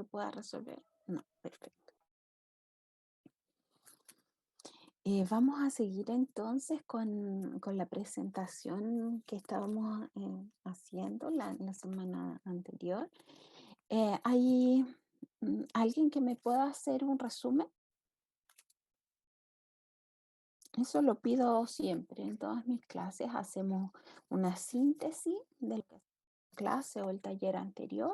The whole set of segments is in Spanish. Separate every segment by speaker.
Speaker 1: pueda resolver? No, perfecto. Vamos a seguir entonces con la presentación que estábamos haciendo la semana anterior. ¿Hay alguien que me pueda hacer un resumen? Eso lo pido siempre. En todas mis clases hacemos una síntesis de la clase o el taller anterior.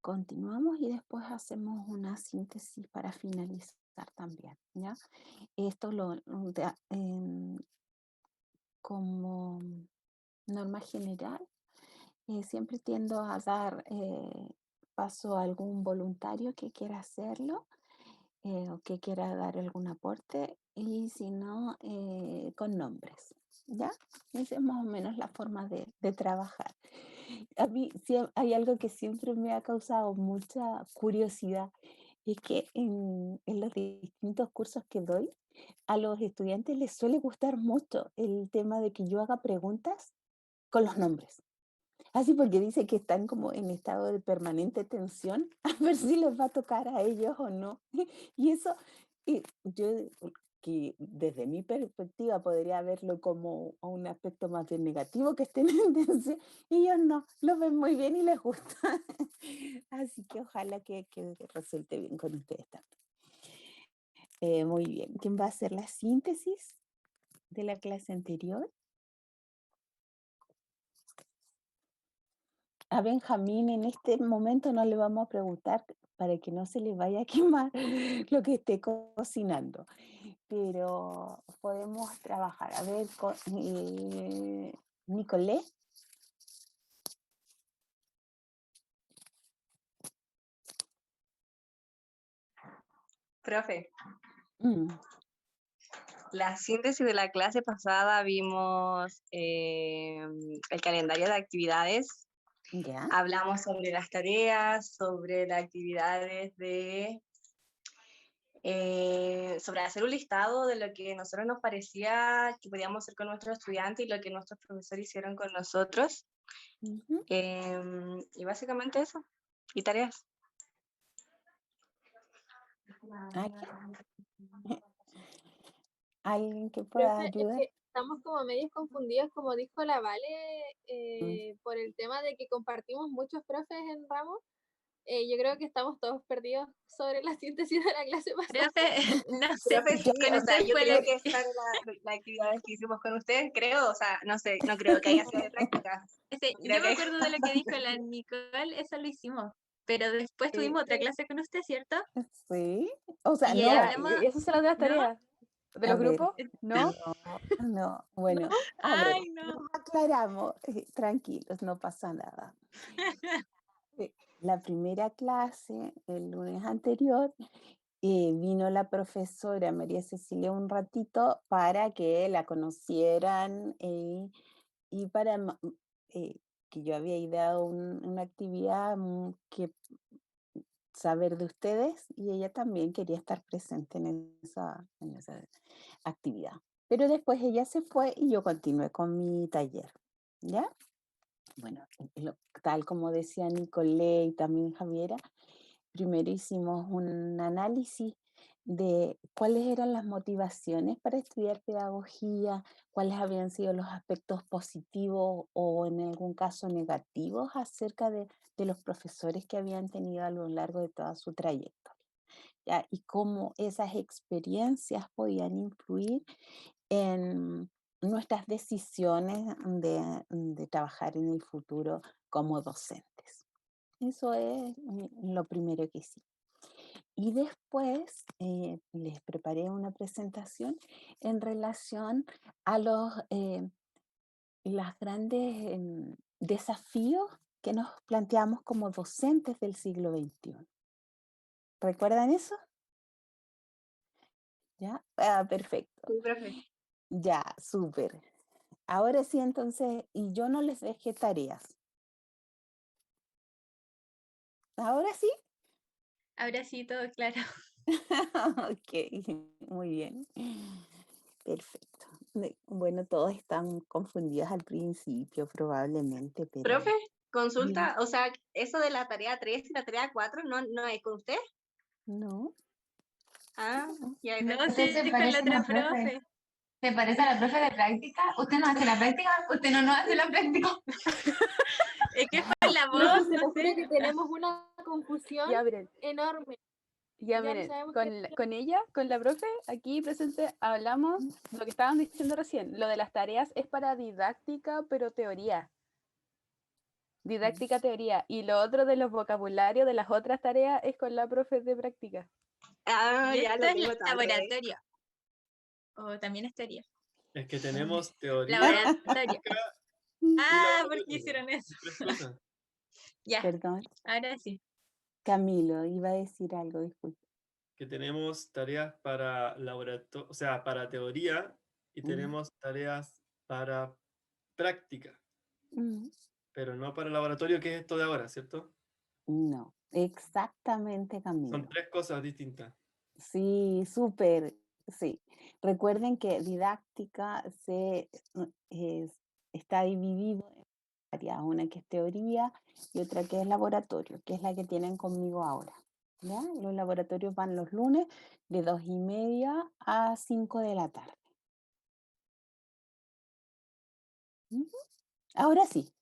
Speaker 1: Continuamos y después hacemos una síntesis para finalizar también, ¿ya? Esto como norma general, siempre tiendo a dar paso a algún voluntario que quiera hacerlo o que quiera dar algún aporte y si no, con nombres, ¿ya? Esa es más o menos la forma de trabajar. A mí hay algo que siempre me ha causado mucha curiosidad, es que en los distintos cursos que doy, a los estudiantes les suele gustar mucho el tema de que yo haga preguntas con los nombres. Así porque dice que están como en estado de permanente tensión, a ver si les va a tocar a ellos o no. Y eso, yo que desde mi perspectiva podría verlo como a un aspecto más bien negativo que estén en tensión, y ellos no, lo ven muy bien y les gusta. Así que ojalá que resulte bien con ustedes también. Muy bien, ¿quién va a hacer la síntesis de la clase anterior? A Benjamín en este momento no le vamos a preguntar para que no se le vaya a quemar lo que esté cocinando, pero podemos trabajar. A ver, Nicolé.
Speaker 2: Profe,
Speaker 1: Mm,
Speaker 2: la síntesis de la clase pasada vimos el calendario de actividades,
Speaker 1: ya,
Speaker 2: hablamos sobre las tareas, sobre las actividades sobre hacer un listado de lo que a nosotros nos parecía que podíamos hacer con nuestros estudiantes y lo que nuestros profesores hicieron con nosotros.
Speaker 1: ujú.
Speaker 2: Y básicamente eso, y tareas.
Speaker 1: Aquí, alguien que pueda
Speaker 3: Profe, es
Speaker 1: ayudar.
Speaker 3: que estamos como medios confundidos, como dijo la Vale,
Speaker 1: Mm.
Speaker 3: por el tema de que compartimos muchos profes en ramos. Yo creo que estamos todos perdidos sobre la síntesis de la clase pasada.
Speaker 4: Profe, no sé,
Speaker 2: Profe, sí,
Speaker 4: con
Speaker 2: o sea,
Speaker 4: usted
Speaker 2: yo
Speaker 4: fue
Speaker 2: creo
Speaker 4: la...
Speaker 2: que esta era la actividad que hicimos con ustedes, creo, o sea, no sé, no creo que haya sido de práctica.
Speaker 4: Yo
Speaker 2: Creo
Speaker 4: me
Speaker 2: que
Speaker 4: acuerdo de lo que dijo la Nicole, eso lo hicimos, pero después
Speaker 2: sí.
Speaker 4: tuvimos otra clase con usted, ¿cierto?
Speaker 1: Sí, o sea,
Speaker 4: Y ahí
Speaker 1: no,
Speaker 4: hablamos,
Speaker 5: Y esas son las de las
Speaker 4: ¿no?
Speaker 5: tareas. ¿De
Speaker 1: a
Speaker 5: los
Speaker 1: ver,
Speaker 5: grupos? ¿No?
Speaker 1: no,
Speaker 5: ¿No?
Speaker 1: bueno, a ver,
Speaker 4: Ay, no.
Speaker 1: nos aclaramos, tranquilos, no pasa nada. La primera clase, el lunes anterior, vino la profesora María Cecilia un ratito para que la conocieran y para que yo había ideado una actividad que saber de ustedes y ella también quería estar presente en esa actividad. Pero después ella se fue y yo continué con mi taller, ¿ya? Bueno, tal como decía Nicolé y también Javiera, primero hicimos un análisis de cuáles eran las motivaciones para estudiar pedagogía, cuáles habían sido los aspectos positivos o en algún caso negativos acerca de los profesores que habían tenido a lo largo de toda su trayectoria, ¿ya? Y cómo esas experiencias podían influir en nuestras decisiones de trabajar en el futuro como docentes. Eso es lo primero que hice. Y después les preparé una presentación en relación a los grandes desafíos que nos planteamos como docentes del siglo XXI. ¿Recuerdan eso? ¿Ya? Ah, perfecto.
Speaker 2: Sí, profe.
Speaker 1: Ya, súper. Ahora sí, entonces, y yo no les dejé tareas. ¿Ahora sí?
Speaker 4: Ahora sí, todo claro.
Speaker 1: Ok, muy bien. Perfecto. Bueno, todos están confundidos al principio, probablemente, pero
Speaker 2: Profe, Consulta, o sea, eso de la tarea 3 y la tarea 4 no es con usted.
Speaker 1: No,
Speaker 2: Ah,
Speaker 1: no.
Speaker 2: ya
Speaker 4: No,
Speaker 5: Usted
Speaker 4: sí,
Speaker 5: se
Speaker 4: sí, con la
Speaker 5: parece a la
Speaker 4: otra
Speaker 5: profe.
Speaker 4: profe.
Speaker 5: ¿Se parece a la profe de práctica? ¿Usted no hace la práctica? ¿Usted no hace la práctica?
Speaker 4: Es que es por la
Speaker 3: Profe,
Speaker 4: voz,
Speaker 3: se
Speaker 4: no
Speaker 3: lo juro
Speaker 4: sé.
Speaker 3: que tenemos una confusión
Speaker 1: Ya miren,
Speaker 3: enorme.
Speaker 1: ya
Speaker 3: Ya no
Speaker 1: miren,
Speaker 3: sabemos
Speaker 1: con,
Speaker 3: qué.
Speaker 1: con ella, con la profe, aquí presente, hablamos lo que estaban diciendo recién. Lo de las tareas es para didáctica, pero teoría. Didáctica, teoría. Y lo otro de los vocabularios de las otras tareas es con la profe de práctica.
Speaker 2: Ah,
Speaker 4: Y
Speaker 2: ya
Speaker 4: esto
Speaker 2: lo
Speaker 4: es
Speaker 2: tengo todo al revés.
Speaker 4: laboratorio. O también es teoría.
Speaker 6: Es que tenemos teoría,
Speaker 4: Laboratorio.
Speaker 6: y
Speaker 4: Ah, ¿por
Speaker 6: laboratorio.
Speaker 4: qué hicieron eso?
Speaker 6: Tres cosas.
Speaker 4: Ya,
Speaker 1: Perdón,
Speaker 4: ahora sí.
Speaker 1: Camilo, iba a decir algo, disculpe.
Speaker 6: Que tenemos tareas para laboratorio, o sea, para teoría, y
Speaker 1: Mm.
Speaker 6: tenemos tareas para práctica,
Speaker 1: Mm,
Speaker 6: pero no para laboratorio, que es esto de ahora, ¿cierto?
Speaker 1: No, exactamente,
Speaker 6: Son
Speaker 1: Camilo.
Speaker 6: tres cosas distintas.
Speaker 1: Sí, súper, sí. Recuerden que didáctica está dividido en áreas, una que es teoría y otra que es laboratorio, que es la que tienen conmigo ahora. ¿Ya? Los laboratorios van los lunes de 2:30 a 5 de la tarde. Ujú. Ahora sí.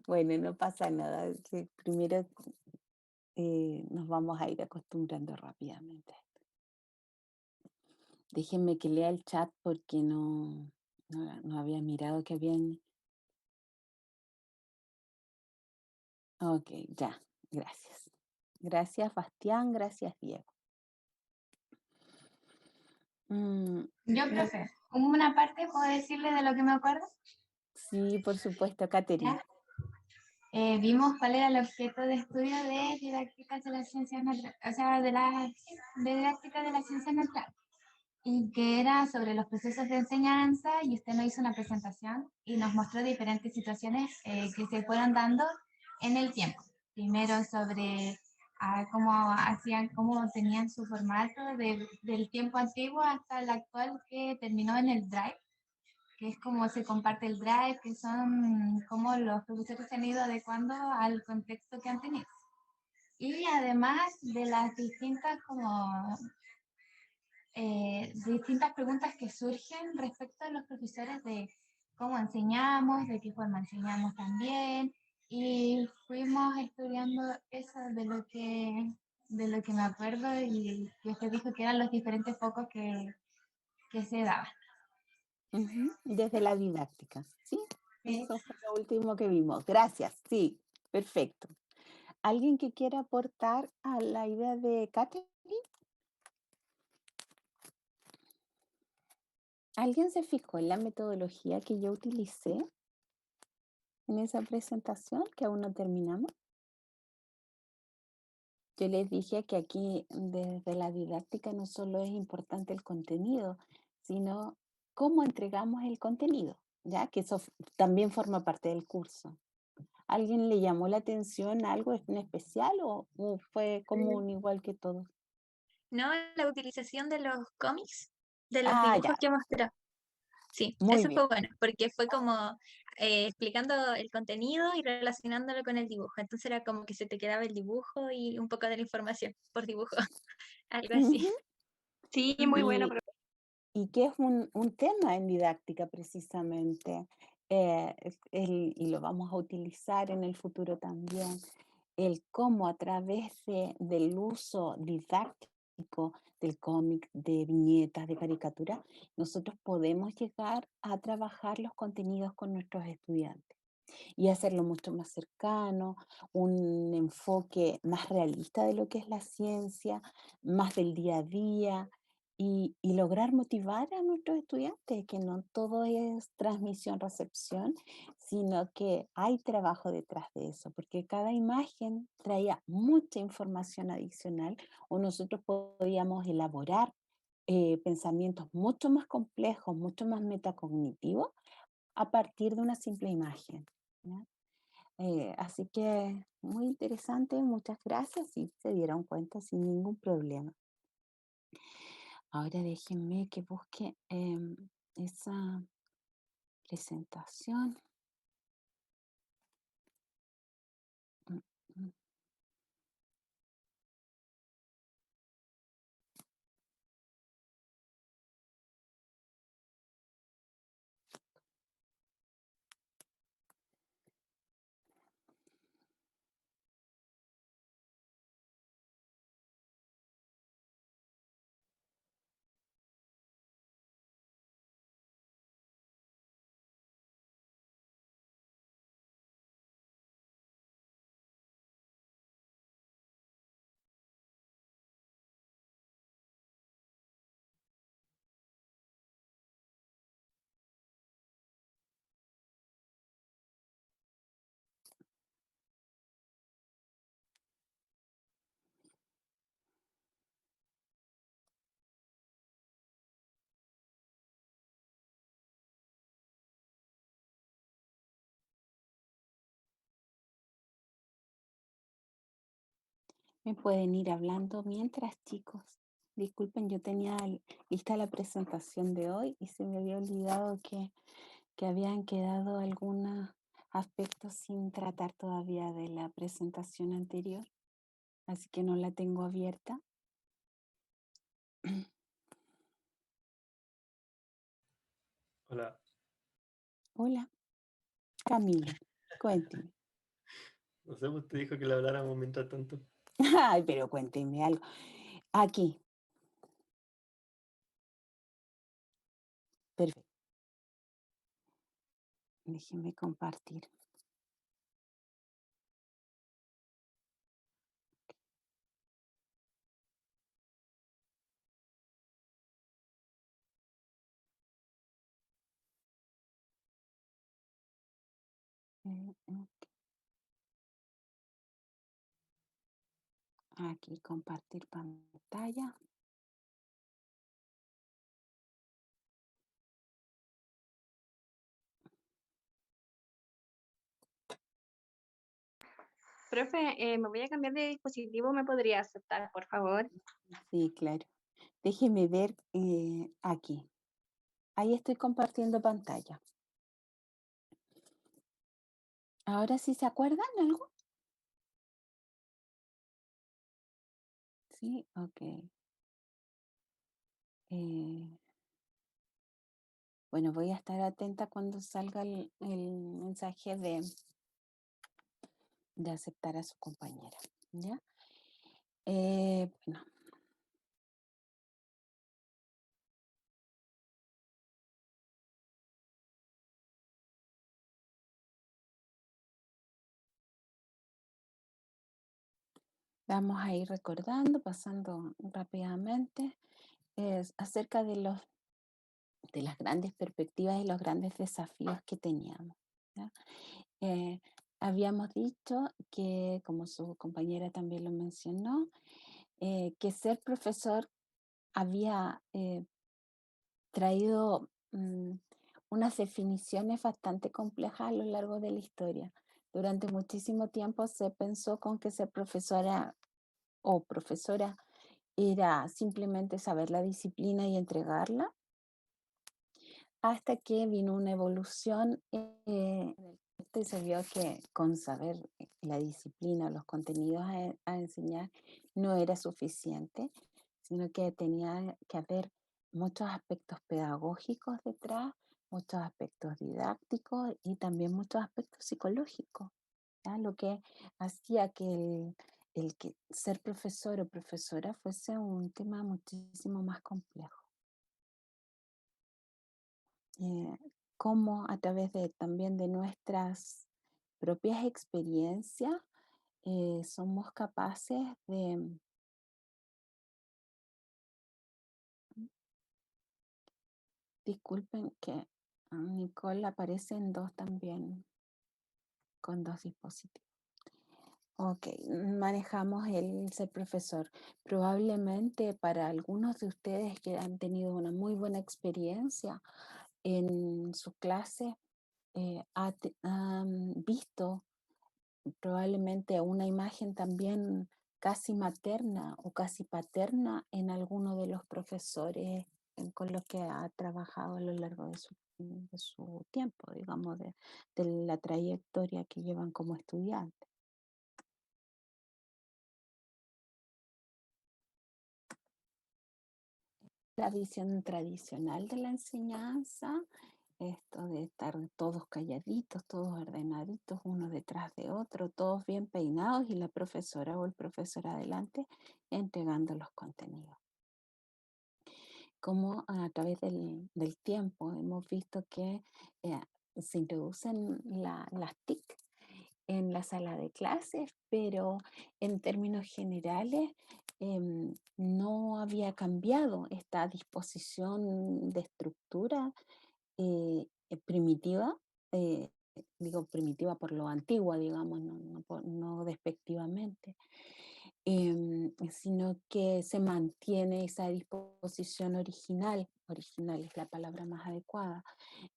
Speaker 1: Bueno, no pasa nada. Primero nos vamos a ir acostumbrando rápidamente. Déjenme que lea el chat porque no había mirado que habían. Ok, ya, gracias. Gracias, Bastián, gracias, Diego.
Speaker 5: Yo, profe, una parte puedo decirle de lo que me acuerdo.
Speaker 1: Sí, por supuesto, Catherine.
Speaker 5: ¿Ya? Vimos cuál era el objeto de estudio de didáctica de las ciencias naturales, o sea, de didáctica de las ciencias naturales, y que era sobre los procesos de enseñanza, y usted nos hizo una presentación y nos mostró diferentes situaciones que se fueron dando en el tiempo. Primero sobre cómo tenían su formato del tiempo antiguo hasta el actual que terminó en el Drive, que es como se comparte el Drive, que son como los profesores se han ido adecuando al contexto que han tenido. Y además de las distintas preguntas que surgen respecto a los profesores de cómo enseñamos, de qué forma enseñamos también, y fuimos estudiando eso de lo que me acuerdo y que usted dijo que eran los diferentes focos que se daban.
Speaker 1: Desde la didáctica, ¿sí?
Speaker 5: ¿Sí?
Speaker 1: Eso fue lo último que vimos. Gracias, sí, perfecto. ¿Alguien que quiera aportar a la idea de Catherine? ¿Alguien se fijó en la metodología que yo utilicé en esa presentación que aún no terminamos? Yo les dije que aquí desde la didáctica no solo es importante el contenido, sino cómo entregamos el contenido, ya que eso también forma parte del curso. ¿Alguien le llamó la atención algo en especial o fue común igual que todos?
Speaker 4: No, la utilización de los cómics, de los
Speaker 1: Ah,
Speaker 4: dibujos
Speaker 1: ya,
Speaker 4: que mostró. Sí,
Speaker 1: muy
Speaker 4: eso
Speaker 1: bien.
Speaker 4: fue bueno, porque fue como explicando el contenido y relacionándolo con el dibujo. Entonces era como que se te quedaba el dibujo y un poco de la información por dibujo, algo así.
Speaker 1: Ujú.
Speaker 2: Sí, muy bueno,
Speaker 1: Y,
Speaker 2: pero
Speaker 1: y que es un tema en didáctica precisamente, y lo vamos a utilizar en el futuro también, el cómo a través del uso didáctico del cómic, de viñetas, de caricatura, nosotros podemos llegar a trabajar los contenidos con nuestros estudiantes y hacerlo mucho más cercano, un enfoque más realista de lo que es la ciencia, más del día a día y lograr motivar a nuestros estudiantes, que no todo es transmisión-recepción, sino que hay trabajo detrás de eso, porque cada imagen traía mucha información adicional o nosotros podíamos elaborar pensamientos mucho más complejos, mucho más metacognitivos a partir de una simple imagen. ¿Ya? Así que muy interesante, muchas gracias y se dieron cuenta sin ningún problema. Ahora déjenme que busque esa presentación. Mm, mm. Me pueden ir hablando mientras, chicos. Disculpen, yo tenía lista la presentación de hoy y se me había olvidado que habían quedado algunos aspectos sin tratar todavía de la presentación anterior, así que no la tengo abierta.
Speaker 6: Hola.
Speaker 1: Hola, Camilo, cuénteme.
Speaker 6: No sé, usted dijo que le habláramos mientras tanto.
Speaker 1: Ay, pero cuénteme algo. Aquí. Perfecto. Déjeme compartir. Ok. Aquí compartir pantalla.
Speaker 2: Profe, me voy a cambiar de dispositivo, ¿me podría aceptar, por favor?
Speaker 1: Sí, claro. Déjeme ver aquí. Ahí estoy compartiendo pantalla. ¿Ahora sí se acuerdan algo? Sí, ok. Bueno, voy a estar atenta cuando salga el mensaje de aceptar a su compañera. ¿Ya? Bueno, vamos a ir recordando, pasando rápidamente, es acerca de las grandes perspectivas y los grandes desafíos que teníamos. ¿Ya? Habíamos dicho que, como su compañera también lo mencionó, que ser profesor había traído unas definiciones bastante complejas a lo largo de la historia. Durante muchísimo tiempo se pensó con que ser profesora o profesora era simplemente saber la disciplina y entregarla, hasta que vino una evolución y se vio que con saber la disciplina, los contenidos a enseñar no era suficiente, sino que tenía que haber muchos aspectos pedagógicos detrás, muchos aspectos didácticos y también muchos aspectos psicológicos, ¿ya? Lo que hacía que el que ser profesor o profesora fuese un tema muchísimo más complejo. eh, Cómo a través también de nuestras propias experiencias somos capaces de... Disculpen que Nicole aparece en dos también, con dos dispositivos. Ok, manejamos el ser profesor. Probablemente para algunos de ustedes que han tenido una muy buena experiencia en su clase, han visto probablemente una imagen también casi materna o casi paterna en alguno de los profesores con los que ha trabajado a lo largo de su de su tiempo, digamos, de la trayectoria que llevan como estudiantes. La visión tradicional de la enseñanza, esto de estar todos calladitos, todos ordenaditos, uno detrás de otro, todos bien peinados y la profesora o el profesor adelante entregando los contenidos. Como a través del tiempo hemos visto que eh, se introducen las TIC en la sala de clases, pero en términos generales no había cambiado esta disposición de estructura primitiva, eh, digo primitiva por lo antigua, digamos, no despectivamente, sino que se mantiene esa disposición original es la palabra más adecuada,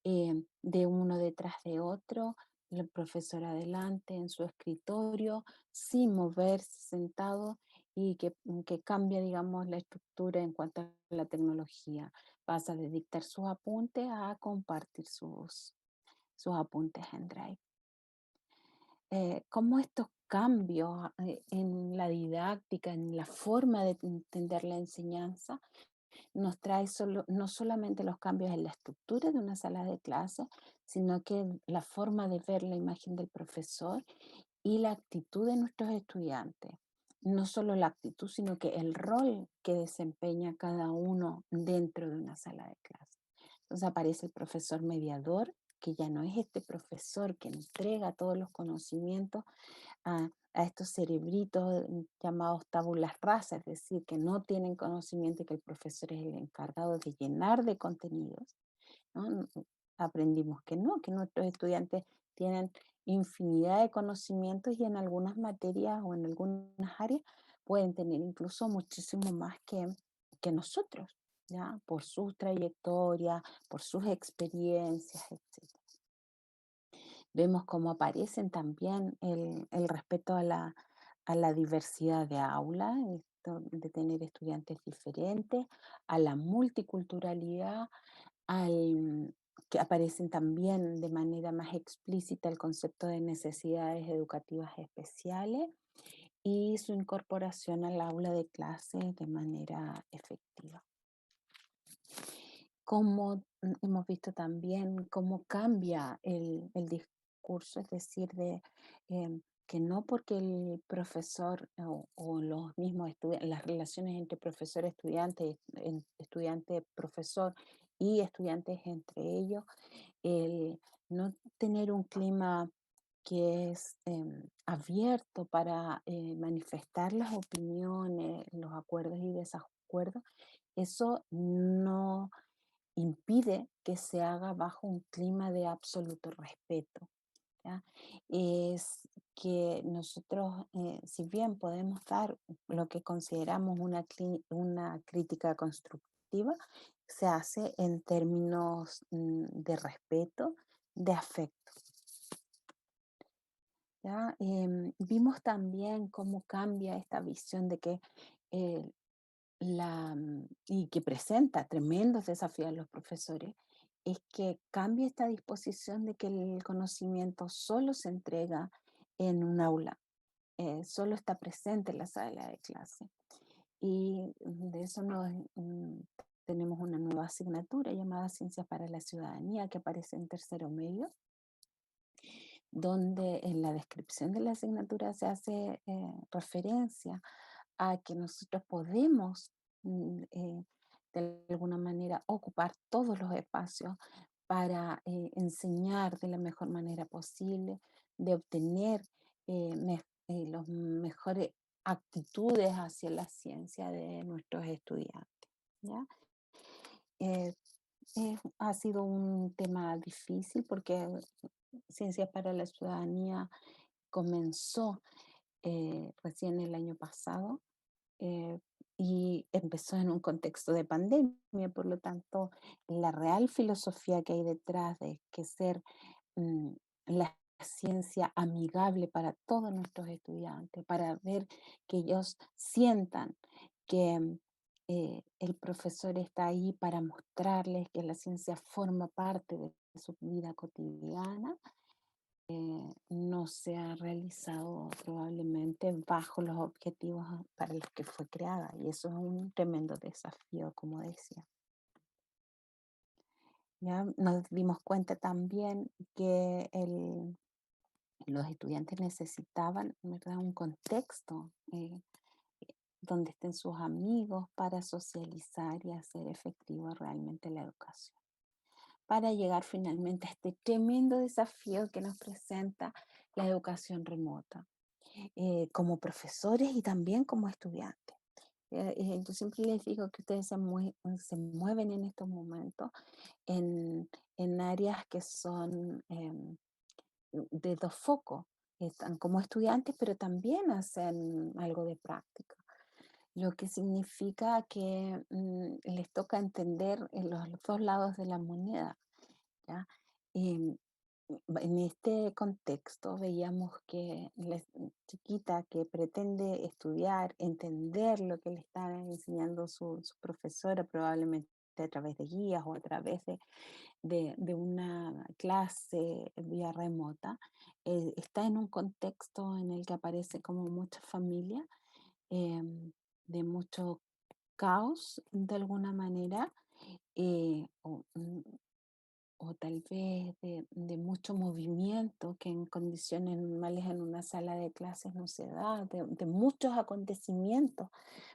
Speaker 1: de uno detrás de otro, el profesor adelante en su escritorio, sin moverse, sentado, y que cambia, digamos, la estructura en cuanto a la tecnología. Pasa de dictar sus apuntes a compartir sus apuntes en Drive. Cómo estos cambios en la didáctica, en la forma de entender la enseñanza, nos trae no solamente los cambios en la estructura de una sala de clase, sino que la forma de ver la imagen del profesor y la actitud de nuestros estudiantes. No solo la actitud, sino que el rol que desempeña cada uno dentro de una sala de clase. Entonces aparece el profesor mediador, que ya no es este profesor que entrega todos los conocimientos a estos cerebritos llamados tabulas rasas, es decir, que no tienen conocimiento y que el profesor es el encargado de llenar de contenidos, ¿no? Aprendimos que nuestros estudiantes tienen infinidad de conocimientos y en algunas materias o en algunas áreas pueden tener incluso muchísimo más que nosotros, ¿ya? Por sus trayectorias, por sus experiencias, etc. Vemos cómo aparecen también el respeto a la diversidad de aula, esto de tener estudiantes diferentes, a la multiculturalidad, que aparecen también de manera más explícita el concepto de necesidades educativas especiales y su incorporación al aula de clase de manera efectiva. Como hemos visto también cómo cambia el discurso, es decir, que no porque el profesor o los mismos estudiantes, las relaciones entre profesor-estudiante, estudiante-profesor y estudiantes entre ellos, el no tener un clima que es abierto para manifestar las opiniones, los acuerdos y desacuerdos, eso no impide que se haga bajo un clima de absoluto respeto, ¿ya? Es que nosotros, si bien podemos dar lo que consideramos una crítica constructiva, se hace en términos de respeto, de afecto, ¿ya? Vimos también cómo cambia esta visión de que eh, y que presenta tremendos desafíos a los profesores, es que cambia esta disposición de que el conocimiento solo se entrega en un aula, solo está presente en la sala de clase. Y de eso tenemos una nueva asignatura llamada Ciencias para la Ciudadanía que aparece en tercero medio, donde en la descripción de la asignatura se hace referencia a que nosotros podemos de alguna manera ocupar todos los espacios para enseñar de la mejor manera posible, de obtener los mejores actitudes hacia la ciencia de nuestros estudiantes, ¿ya? Eh, ha sido un tema difícil porque Ciencias para la Ciudadanía comenzó recién el año pasado eh, y empezó en un contexto de pandemia, por lo tanto, la real filosofía que hay detrás de que ser mm, la ciencia amigable para todos nuestros estudiantes, para ver que ellos sientan que el profesor está ahí para mostrarles que la ciencia forma parte de su vida cotidiana, no se ha realizado probablemente bajo los objetivos para los que fue creada. Y eso es un tremendo desafío, como decía. Ya nos dimos cuenta también que los estudiantes necesitaban, ¿verdad?, un contexto donde estén sus amigos para socializar y hacer efectiva realmente la educación, para llegar finalmente a este tremendo desafío que nos presenta la educación remota, como profesores y también como estudiantes. Yo siempre les digo que ustedes se mueven en estos momentos en, en áreas que son de dos focos. Están como estudiantes, pero también hacen algo de práctica, lo que significa que les toca entender los dos lados de la moneda, ¿ya? Em, en este contexto veíamos que la chiquita que pretende estudiar, entender lo que le está enseñando su profesora, probablemente a través de guías o a través de una clase vía remota, está en un contexto en el que aparece como mucha familia, em, de mucho caos de alguna manera, o tal vez de mucho movimiento que en condiciones normales en una sala de clases no se da, de muchos acontecimientos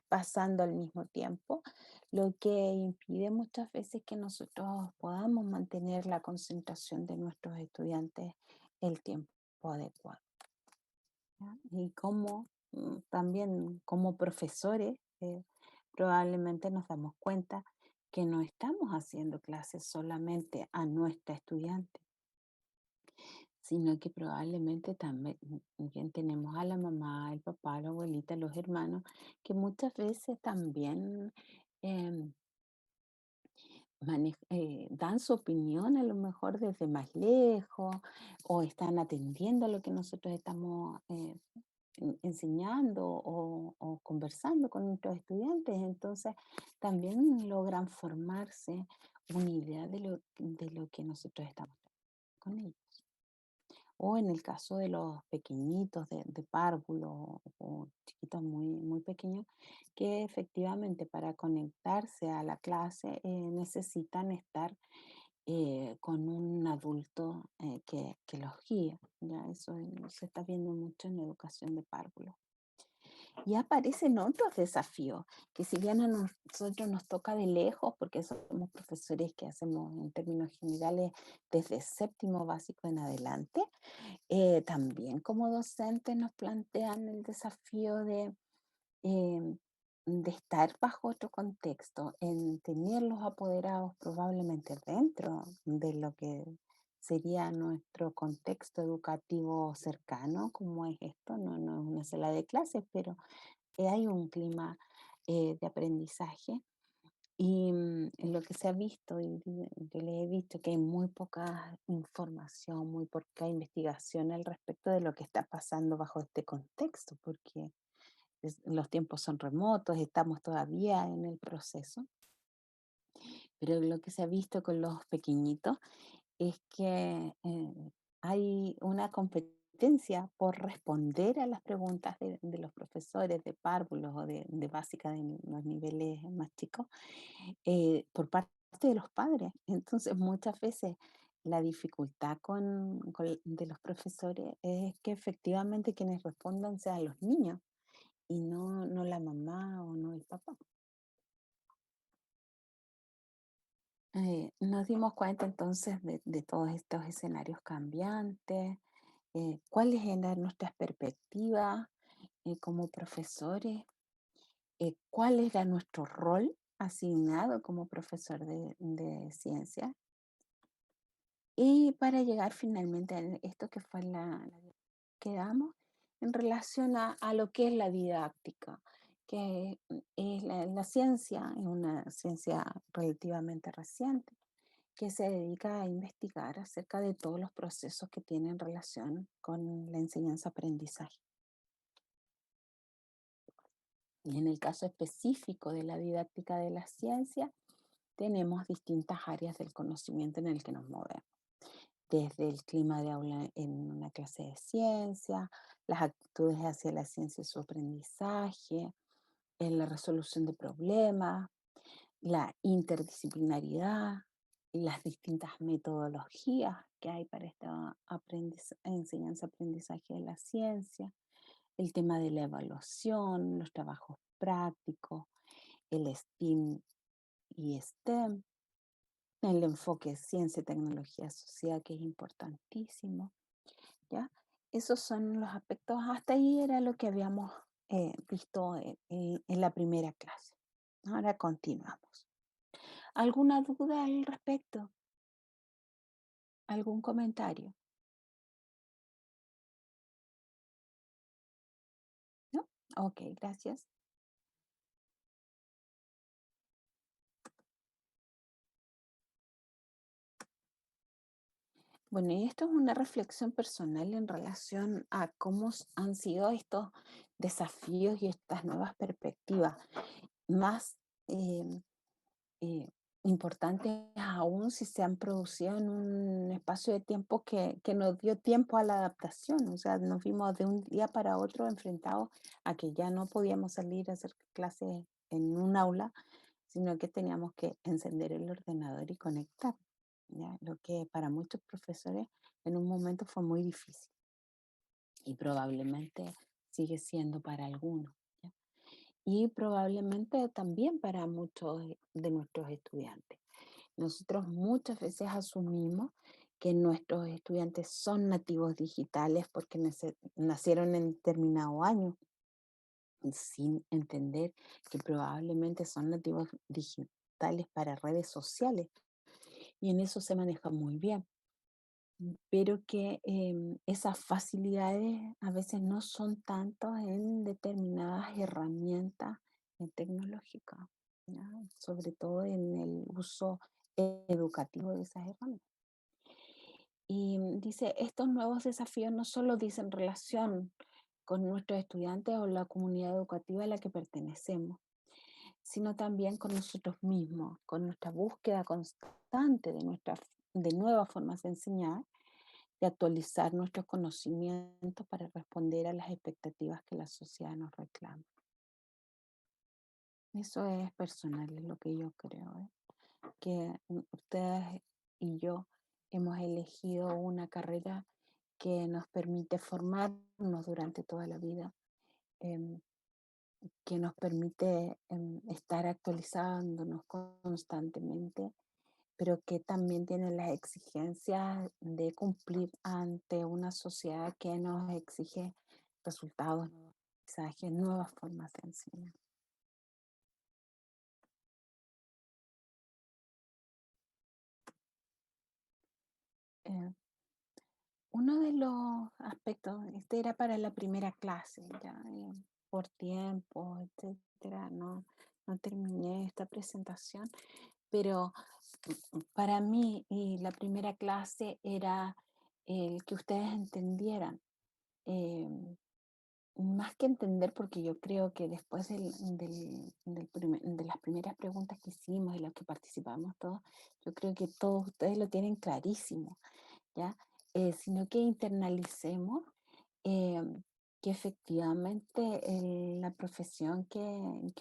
Speaker 1: pasando al mismo tiempo, lo que impide muchas veces que nosotros podamos mantener la concentración de nuestros estudiantes el tiempo adecuado. ¿Ya? Y como también como profesores, probablemente nos damos cuenta que no estamos haciendo clases solamente a nuestra estudiante, sino que probablemente también tenemos a la mamá, el papá, la abuelita, los hermanos, que muchas veces también em, dan su opinión a lo mejor desde más lejos o están atendiendo a lo que nosotros estamos enseñando o conversando con nuestros estudiantes. Entonces también logran formarse una idea de lo que nosotros estamos con ellos. O en el caso de los pequeñitos de párvulo o chiquitos muy, muy pequeños, que efectivamente para conectarse a la clase necesitan estar con un adulto que los guíe. Ya eso se está viendo mucho en la educación de párvulos. Y aparecen otros desafíos, que si bien a nosotros nos toca de lejos, porque somos profesores que hacemos en términos generales desde séptimo básico en adelante, también como docentes nos plantean el desafío em, de estar bajo otro contexto, en tener los apoderados probablemente dentro de lo que sería nuestro contexto educativo cercano, como es esto, no es una sala de clases, pero hay un clima de aprendizaje. Y en lo que se ha visto, yo le he visto que hay muy poca información, muy poca investigación al respecto de lo que está pasando bajo este contexto, porque los tiempos son remotos, estamos todavía en el proceso, pero lo que se ha visto con los pequeñitos es que hay una competencia por responder a las preguntas de los profesores de párvulos o de básica de los niveles más chicos, por parte de los padres. Entonces, muchas veces la dificultad de los profesores es que efectivamente quienes respondan sean los niños y no la mamá o no el papá. Nos dimos cuenta entonces de todos estos escenarios cambiantes, cuáles eran nuestras perspectivas como profesores, cuál era nuestro rol asignado como profesor de ciencia, y para llegar finalmente a esto que fue la que damos en relación a lo que es la didáctica, que es la ciencia, es una ciencia relativamente reciente que se dedica a investigar acerca de todos los procesos que tienen relación con la enseñanza-aprendizaje. Y en el caso específico de la didáctica de la ciencia, tenemos distintas áreas del conocimiento en el que nos movemos, desde el clima de aula en una clase de ciencia, las actitudes hacia la ciencia y su aprendizaje, en la resolución de problemas, la interdisciplinaridad, las distintas metodologías que hay para esta enseñanza-aprendizaje de la ciencia, el tema de la evaluación, los trabajos prácticos, el STEAM y STEM, el enfoque ciencia, tecnología, sociedad, que es importantísimo, ¿ya? Esos son los aspectos, hasta ahí era lo que habíamos visto en la primera clase. Ahora continuamos. ¿Alguna duda al respecto? ¿Algún comentario? ¿No? Ok, gracias. Bueno, y esto es una reflexión personal en relación a cómo han sido estos desafíos y estas nuevas perspectivas, más eh, eh, importantes aún si se han producido en un espacio de tiempo que nos dio tiempo a la adaptación. O sea, nos vimos de un día para otro enfrentados a que ya no podíamos salir a hacer clases en un aula, sino que teníamos que encender el ordenador y conectar, ¿ya? Lo que para muchos profesores en un momento fue muy difícil y probablemente sigue siendo para algunos, ¿ya? Y probablemente también para muchos de nuestros estudiantes. Nosotros muchas veces asumimos que nuestros estudiantes son nativos digitales porque nacieron en determinado año, sin entender que probablemente son nativos digitales para redes sociales y en eso se maneja muy bien, pero que esas facilidades a veces no son tanto en determinadas herramientas tecnológicas, ¿ya? Sobre todo en el uso educativo de esas herramientas. Y dice, estos nuevos desafíos no solo dicen relación con nuestros estudiantes o la comunidad educativa a la que pertenecemos, sino también con nosotros mismos, con nuestra búsqueda constante de nuevas formas de enseñar, de actualizar nuestros conocimientos para responder a las expectativas que la sociedad nos reclama. Eso es personal, es lo que yo creo, ¿eh? Que ustedes y yo hemos elegido una carrera que nos permite formarnos durante toda la vida, em, que nos permite estar actualizándonos constantemente, pero que también tiene las exigencias de cumplir ante una sociedad que nos exige resultados, nuevos aprendizajes, nuevas formas de enseñar. Eh, Uno de los aspectos, este era para la primera clase, ya por tiempo, etcétera, no terminé esta presentación, pero para mí y la primera clase era el que ustedes entendieran, más que entender, porque yo creo que después de las primeras preguntas que hicimos y las que participamos todos, yo creo que todos ustedes lo tienen clarísimo, ¿ya? Sino que internalicemos eh, que efectivamente la profesión que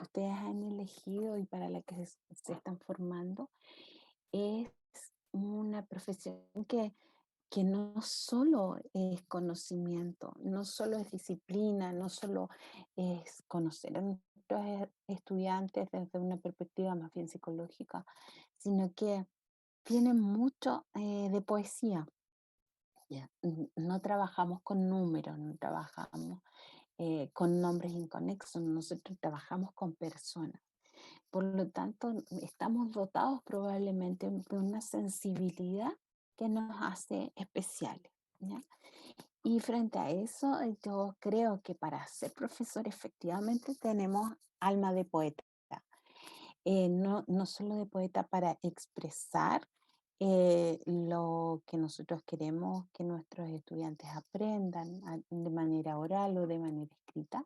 Speaker 1: ustedes han elegido y para la que se están formando es una profesión que no solo es conocimiento, no solo es disciplina, no solo es conocer a nuestros estudiantes desde una perspectiva más bien psicológica, sino que tiene mucho de poesía. ¿Ya? No trabajamos con números, no trabajamos con nombres inconexos, nosotros trabajamos con personas. Por lo tanto, estamos dotados probablemente de una sensibilidad que nos hace especiales, ¿ya? Y frente a eso, yo creo que para ser profesor efectivamente tenemos alma de poeta. No solo de poeta para expresar lo que nosotros queremos que nuestros estudiantes aprendan de manera oral o de manera escrita,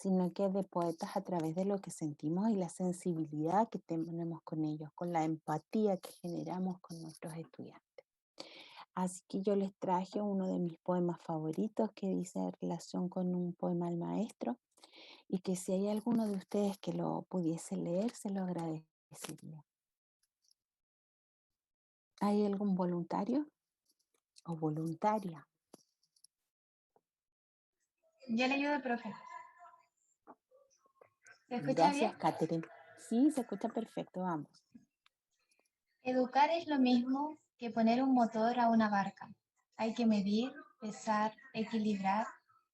Speaker 1: sino que de poetas a través de lo que sentimos y la sensibilidad que tenemos con ellos, con la empatía que generamos con nuestros estudiantes. Así que yo les traje uno de mis poemas favoritos que dice en relación con un poema al maestro, y que si hay alguno de ustedes que lo pudiese leer, se lo agradecería. ¿Hay algún voluntario o voluntaria?
Speaker 5: Yo le ayudo, profe. ¿Se escucha bien?
Speaker 1: Gracias, Catherine. Sí, se escucha perfecto, vamos.
Speaker 5: Educar es lo mismo que poner un motor a una barca. Hay que medir, pesar, equilibrar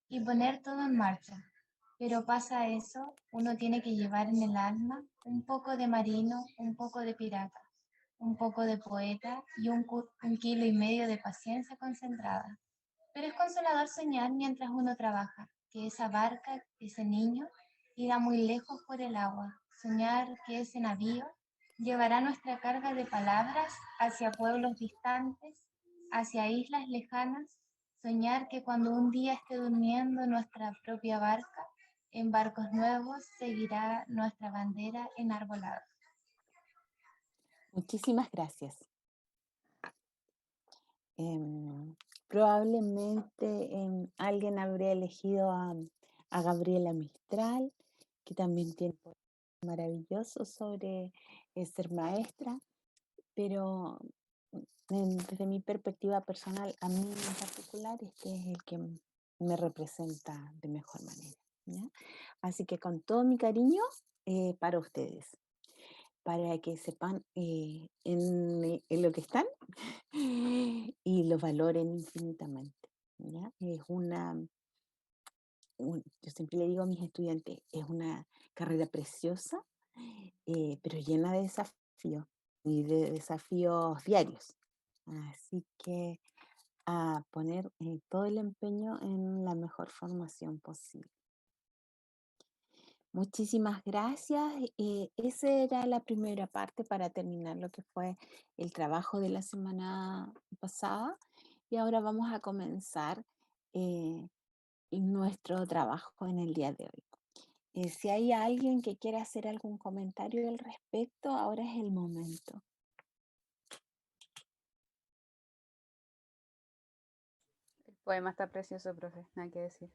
Speaker 5: y poner todo en marcha. Pero pasa eso, uno tiene que llevar en el alma un poco de marino, un poco de pirata, un poco de poeta y un kilo y medio de paciencia concentrada. Pero es consolador soñar mientras uno trabaja, que esa barca, ese niño, irá muy lejos por el agua. Soñar que ese navío llevará nuestra carga de palabras hacia pueblos distantes, hacia islas lejanas. Soñar que cuando un día esté durmiendo nuestra propia barca, en barcos nuevos seguirá nuestra bandera enarbolada.
Speaker 1: Muchísimas gracias. Probablemente alguien habría elegido a Gabriela Mistral, que también tiene poemas maravillosos sobre ser maestra, pero desde mi perspectiva personal, a mí en particular, este es el que me representa de mejor manera, ¿ya? Así que con todo mi cariño para ustedes, para que sepan en lo que están y lo valoren infinitamente, ¿ya? Es yo siempre le digo a mis estudiantes, es una carrera preciosa, pero llena de desafíos y de desafíos diarios. Así que a poner todo el empeño en la mejor formación posible. Muchísimas gracias. Esa era la primera parte para terminar lo que fue el trabajo de la semana pasada. Y ahora vamos a comenzar nuestro trabajo en el día de hoy. Si hay alguien que quiera hacer algún comentario al respecto, ahora es el momento.
Speaker 7: El poema está precioso, profe, nada que decir.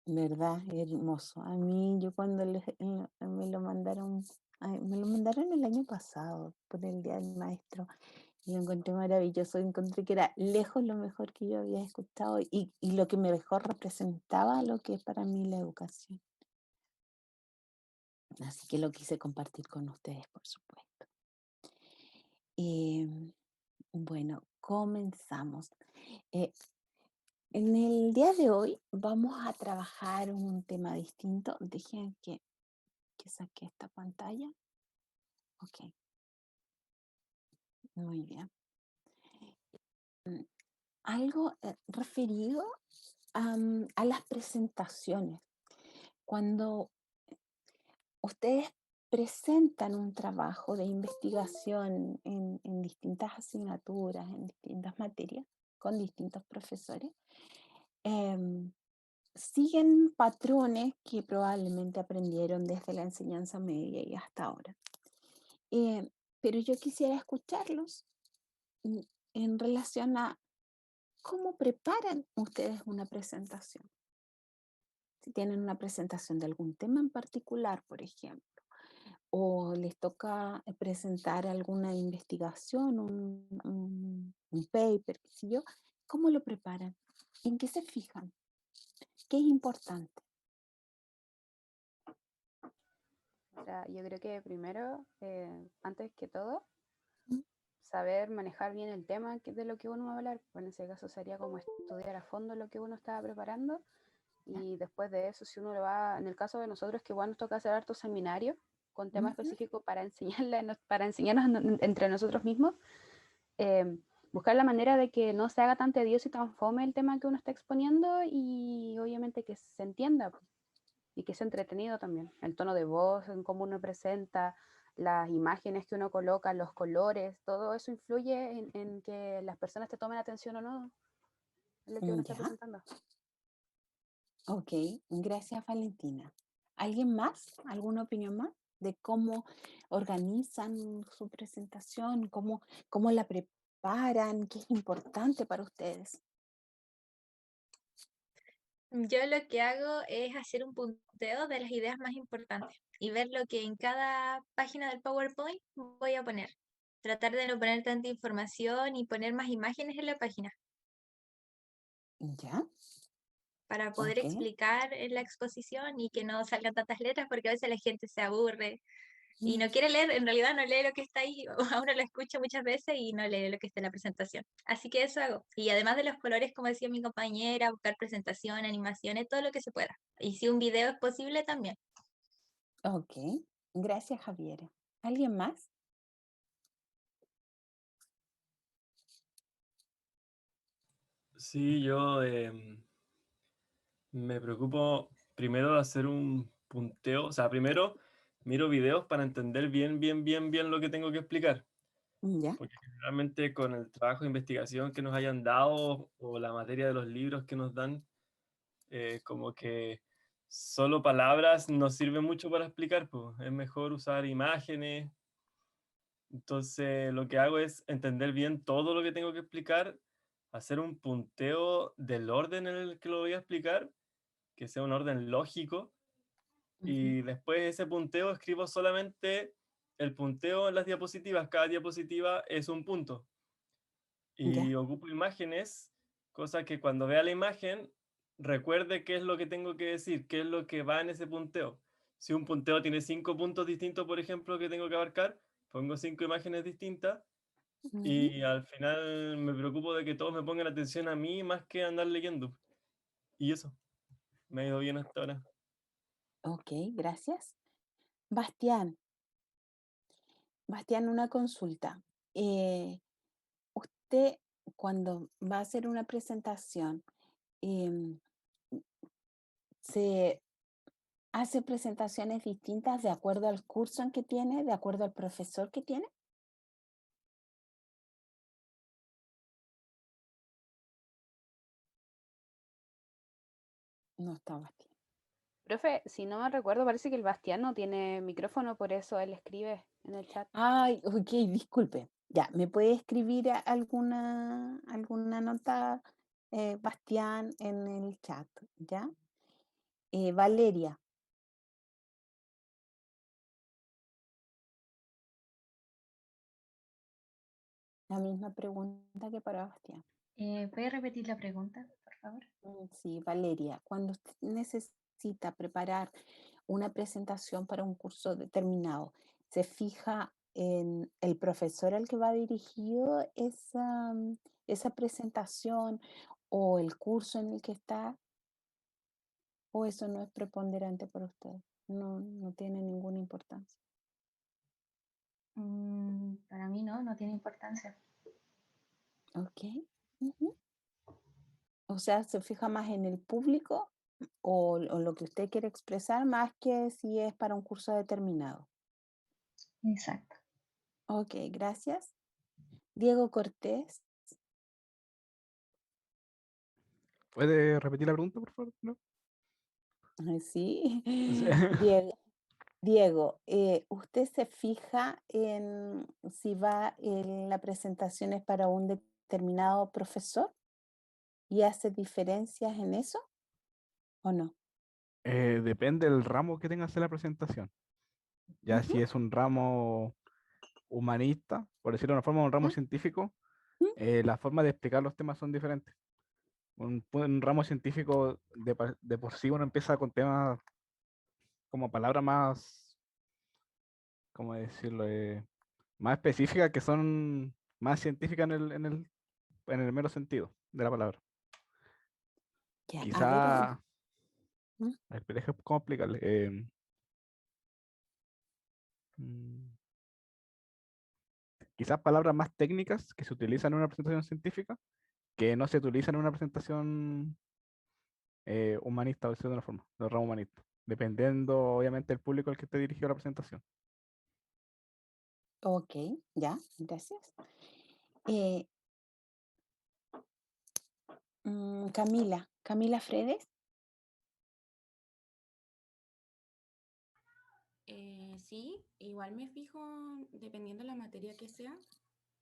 Speaker 1: ¿Verdad? Hermoso. A mí, yo cuando me lo mandaron, me lo mandaron el año pasado, por el Día del Maestro, y lo encontré maravilloso. Encontré que era lejos lo mejor que yo había escuchado y lo que mejor representaba lo que es para mí la educación. Así que lo quise compartir con ustedes, por supuesto. Bueno, comenzamos. En el día de hoy vamos a trabajar un tema distinto. Dejen que saque esta pantalla. Ok, muy bien. Algo referido a las presentaciones. Cuando ustedes presentan un trabajo de investigación en distintas asignaturas, en distintas materias, con distintos profesores, siguen patrones que probablemente aprendieron desde la enseñanza media y hasta ahora. Pero yo quisiera escucharlos en relación a cómo preparan ustedes una presentación. Si tienen una presentación de algún tema en particular, por ejemplo, o les toca presentar alguna investigación, un paper, qué sé yo, ¿cómo lo preparan? ¿En qué se fijan? ¿Qué es importante?
Speaker 7: O sea, yo creo que primero, antes que todo,
Speaker 1: ¿Mm?
Speaker 7: saber manejar bien el tema de lo que uno va a hablar. En ese caso sería como estudiar a fondo lo que uno estaba preparando. Y después de eso, si uno lo va, en el caso de nosotros, que igual nos toca hacer hartos seminarios con temas específicos para para enseñarnos entre nosotros mismos, buscar la manera de que no se haga tan tedioso y tan fome el tema que uno está exponiendo y obviamente que se entienda y que sea entretenido también. El tono de voz, en cómo uno presenta, las imágenes que uno coloca, los colores, todo eso influye en que las personas te tomen atención o no en lo que uno está
Speaker 1: ¿Ya?
Speaker 7: presentando.
Speaker 1: Ok, gracias Valentina. ¿Alguien más? ¿Alguna opinión más de cómo organizan su presentación? ¿Cómo la preparan? ¿Qué es importante para ustedes?
Speaker 4: Yo lo que hago es hacer un punteo de las ideas más importantes y ver lo que en cada página del PowerPoint voy a poner. Tratar de no poner tanta información y poner más imágenes en la página
Speaker 1: ¿Ya?
Speaker 4: para poder
Speaker 1: Ok.
Speaker 4: explicar en la exposición y que no salgan tantas letras porque a veces la gente se aburre y
Speaker 1: Mm,
Speaker 4: no quiere leer, en realidad no lee lo que está ahí, o a uno lo escucha muchas veces y no lee lo que está en la presentación. Así que eso hago. Y además de los colores, como decía mi compañera, buscar presentación, animaciones, todo lo que se pueda. Y si un video es posible también.
Speaker 1: ok. Gracias, Javiera. ¿Alguien más?
Speaker 6: Sí, yo me preocupo primero de hacer un punteo, o sea, primero miro videos para entender bien lo que tengo que explicar,
Speaker 1: ¿Ya?
Speaker 6: porque generalmente con el trabajo de investigación que nos hayan dado o la materia de los libros que nos dan, como que solo palabras no sirven mucho para explicar, pues es mejor usar imágenes. Entonces, lo que hago es entender bien todo lo que tengo que explicar, hacer un punteo del orden en el que lo voy a explicar, que sea un orden lógico,
Speaker 1: Ujú.
Speaker 6: y después de ese punteo escribo solamente el punteo en las diapositivas. Cada diapositiva es un punto.
Speaker 1: ¿Ya?
Speaker 6: Y ocupo imágenes, cosa que cuando vea la imagen recuerde qué es lo que tengo que decir, qué es lo que va en ese punteo. Si un punteo tiene 5 puntos distintos, por ejemplo, que tengo que abarcar, pongo 5 imágenes distintas
Speaker 1: Ujú.
Speaker 6: y al final me preocupo de que todos me pongan atención a mí más que andar leyendo. Y eso, me ha ido bien hasta ahora.
Speaker 1: Ok, gracias. Bastián, Bastián, una consulta. Usted, cuando va a hacer una presentación, em, ¿se hace presentaciones distintas de acuerdo al curso en que tiene, de acuerdo al profesor que tiene? No está Bastián.
Speaker 7: Profe, si no me recuerdo, parece que el Bastián no tiene micrófono, por eso él escribe en el chat.
Speaker 1: Ay, ok, disculpe. Ya, ¿me puede escribir alguna nota, Bastián, en el chat? ¿Ya? Valeria, la misma pregunta que para Bastián.
Speaker 5: ¿Puede repetir la pregunta, por favor?
Speaker 1: Sí, Valeria, cuando usted necesita preparar una presentación para un curso determinado, ¿se fija en el profesor al que va dirigido esa presentación o el curso en el que está? ¿O eso no es preponderante para usted? No tiene ninguna importancia.
Speaker 5: Para mí no tiene importancia.
Speaker 1: Ok. Ujú. O sea, se fija más en el público o lo que usted quiere expresar más que si es para un curso determinado.
Speaker 5: Exacto.
Speaker 1: Ok, gracias. Diego Cortés.
Speaker 8: ¿Puede repetir la pregunta, por favor? ¿No?
Speaker 1: Sí.
Speaker 8: Sí.
Speaker 1: Diego, ¿usted se fija en si va en la presentación es para un determinado profesor y hace diferencias en eso o no?
Speaker 8: Depende del ramo que tenga que hacer la presentación. Ya
Speaker 1: Ujú,
Speaker 8: si es un ramo humanista, por decirlo de una forma, un ramo
Speaker 1: ujú,
Speaker 8: científico,
Speaker 1: ujú.
Speaker 8: la forma de explicar los temas son diferentes. Un ramo científico de por sí uno empieza con temas como palabras más, ¿cómo decirlo? Más específicas que son más científicas en el mero sentido de la palabra.
Speaker 1: Ya, a ver,
Speaker 8: Quizá,
Speaker 1: mm,
Speaker 8: a ver, pero ¿cómo explicarle? Mm, Quizás palabras más técnicas que se utilizan en una presentación científica que no se utilizan en una presentación humanista, o decirlo de una forma, del ramo humanista, dependiendo obviamente del público al que esté dirigido la presentación.
Speaker 1: ok, ya, gracias. Eh, Camila Fredes.
Speaker 9: Sí, igual me fijo dependiendo de la materia que sea.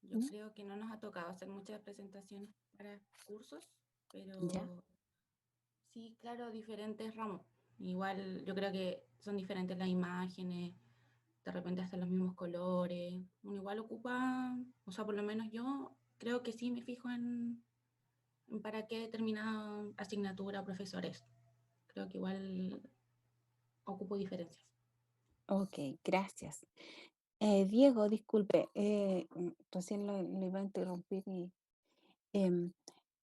Speaker 9: Yo
Speaker 1: ¿Mm?
Speaker 9: creo que no nos ha tocado hacer muchas presentaciones para cursos,
Speaker 1: ¿Ya?
Speaker 9: pero sí, claro, diferentes ramos. Igual yo creo que son diferentes las imágenes, de repente hasta los mismos colores. Uno igual ocupa, o sea, por lo menos yo creo que sí me fijo en para qué determinada asignatura o profesores. Creo que igual ocupo diferencias.
Speaker 1: Ok, gracias. Diego, disculpe, recién lo iba a interrumpir y em,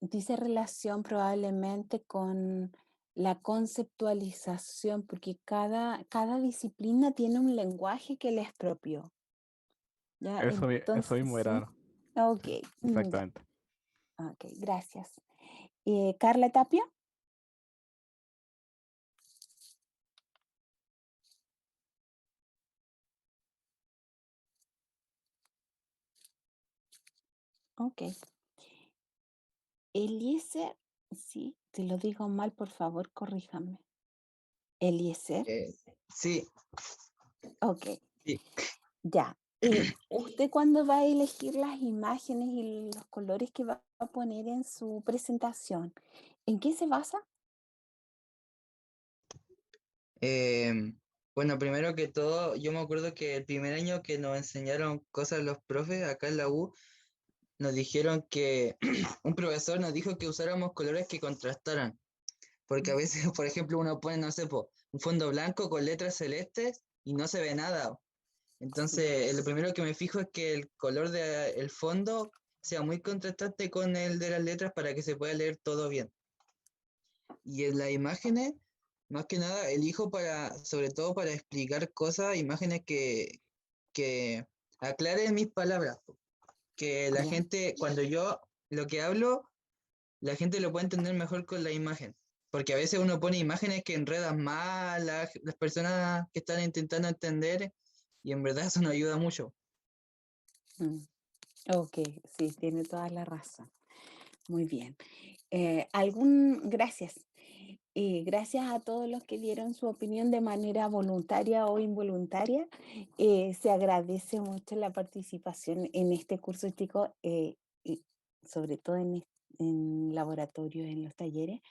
Speaker 1: dice relación probablemente con la conceptualización, porque cada disciplina tiene un lenguaje que le es propio. ¿Ya?
Speaker 8: Eso
Speaker 1: Entonces,
Speaker 8: mismo
Speaker 1: sí.
Speaker 8: era,
Speaker 1: Ok, ya.
Speaker 8: exactamente.
Speaker 1: Ok, gracias. Carla Tapia. Ok. Eliezer, sí, te lo digo mal, por favor, corríjame. Eliezer,
Speaker 10: Sí,
Speaker 1: ok,
Speaker 10: sí.
Speaker 1: ya. ¿Usted cuando va a elegir las imágenes y los colores que va a poner en su presentación, en qué se basa?
Speaker 10: Bueno, primero que todo, yo me acuerdo que el primer año que nos enseñaron cosas los profes acá en la U, nos dijeron que un profesor nos dijo que usáramos colores que contrastaran, porque a veces, por ejemplo, uno pone, no sé, un fondo blanco con letras celestes y no se ve nada.
Speaker 1: Sí,
Speaker 10: Entonces, lo primero que me fijo es que el color del fondo sea muy contrastante con el de las letras para que se pueda leer todo bien. Y en las imágenes, más que nada, elijo sobre todo para explicar cosas, imágenes que aclaren mis palabras, que la
Speaker 1: ya.
Speaker 10: gente, cuando yo lo que hablo, la gente lo puede entender mejor con la imagen. Porque a veces uno pone imágenes que enredan más las personas que están intentando entender y en verdad eso no ayuda mucho.
Speaker 1: Mm, ok, sí, tiene toda la razón. Muy bien. Gracias. Gracias a todos los que dieron su opinión de manera voluntaria o involuntaria. Se agradece mucho la participación en este curso, chicos, y sobre todo en laboratorio, en los talleres.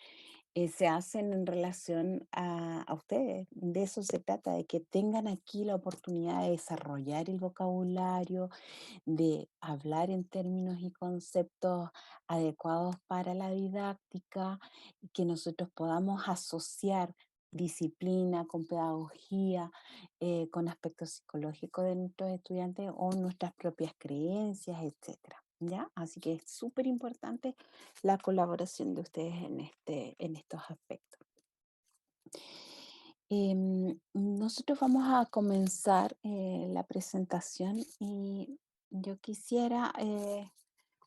Speaker 1: Se hacen en relación a ustedes. De eso se trata, de que tengan aquí la oportunidad de desarrollar el vocabulario, de hablar en términos y conceptos adecuados para la didáctica, y que nosotros podamos asociar disciplina con pedagogía, con aspectos psicológicos de nuestros estudiantes o nuestras propias creencias, etcétera. ¿Ya? Así que es súper importante la colaboración de ustedes en estos aspectos. Nosotros vamos a comenzar la presentación y yo quisiera,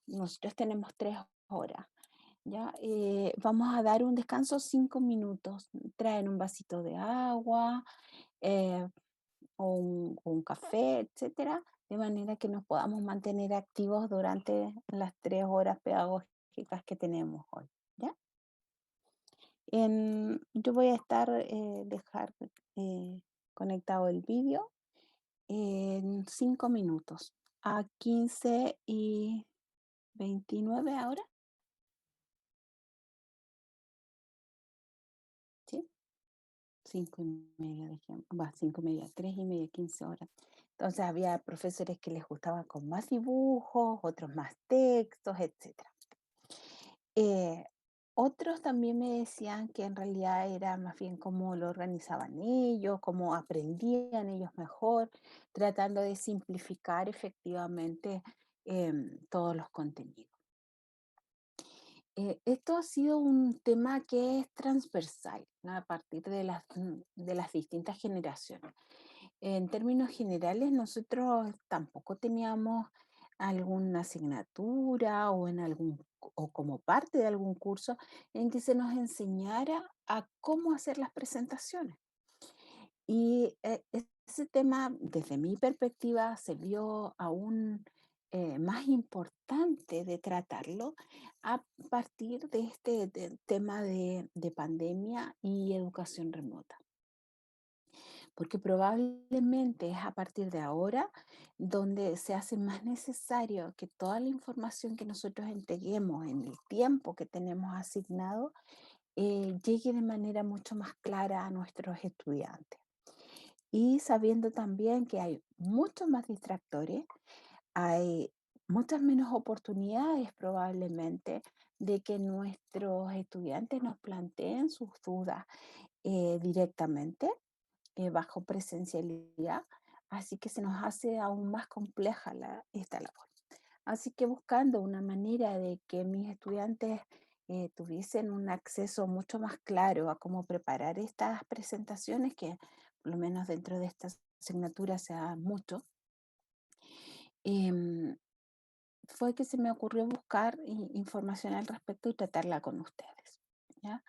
Speaker 1: nosotros tenemos 3 horas, ¿ya? Vamos a dar un descanso 5 minutos. Traen un vasito de agua eh, o un café, etcétera, de manera que nos podamos mantener activos durante las 3 horas pedagógicas que tenemos hoy, ¿ya? Yo voy a dejar conectado el vídeo en 5 minutos, a 15:29 ahora, ¿sí? 5:30, dejemos, va, 5:30, 3:30, 15 horas. Entonces había profesores que les gustaba con más dibujos, otros más textos, etcétera. Eh, Otros también me decían que en realidad era más bien cómo lo organizaban ellos, cómo aprendían ellos mejor, tratando de simplificar efectivamente todos los contenidos. Esto ha sido un tema que es transversal, ¿no? A partir de las distintas generaciones. En términos generales, nosotros tampoco teníamos alguna asignatura o como parte de algún curso en que se nos enseñara a cómo hacer las presentaciones. Y ese tema, desde mi perspectiva, se vio aún más importante de tratarlo a partir de tema de pandemia y educación remota. porque probablemente es a partir de ahora donde se hace más necesario que toda la información que nosotros entreguemos en el tiempo que tenemos asignado llegue de manera mucho más clara a nuestros estudiantes. Y sabiendo también que hay muchos más distractores, hay muchas menos oportunidades probablemente de que nuestros estudiantes nos planteen sus dudas directamente, bajo presencialidad, así que se nos hace aún más compleja esta labor. Así que buscando una manera de que mis estudiantes tuviesen un acceso mucho más claro a cómo preparar estas presentaciones, que por lo menos dentro de esta asignatura se da mucho, em, fue que se me ocurrió buscar información al respecto y tratarla con ustedes. ¿Ya?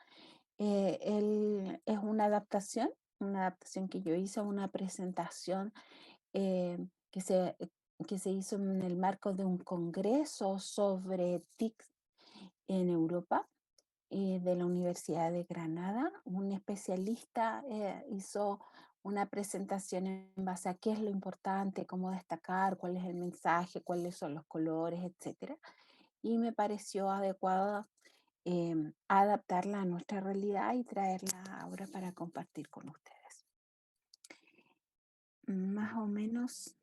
Speaker 1: Es una adaptación que yo hice a una presentación eh, que se, que se hizo en el marco de un congreso sobre TICs en Europa, de la Universidad de Granada. Un especialista hizo una presentación en base a qué es lo importante, cómo destacar, cuál es el mensaje, cuáles son los colores, etcétera. Y me pareció adecuado adaptarla a nuestra realidad y traerla ahora para compartir con ustedes. Más o menos,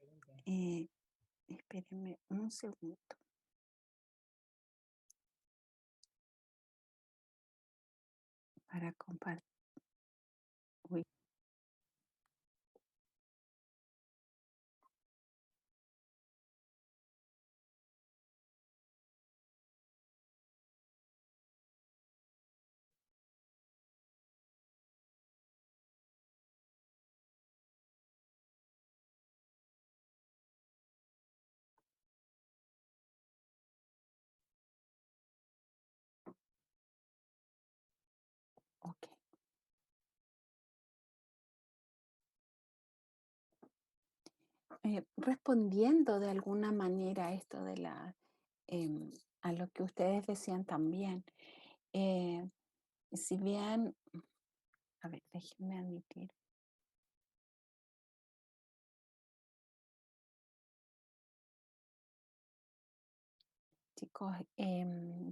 Speaker 1: espérenme un segundo. Para compartir. Uy. Ok. Respondiendo de alguna manera a esto de a lo que ustedes decían también, eh, si bien, a ver, déjenme admitir. Chicos,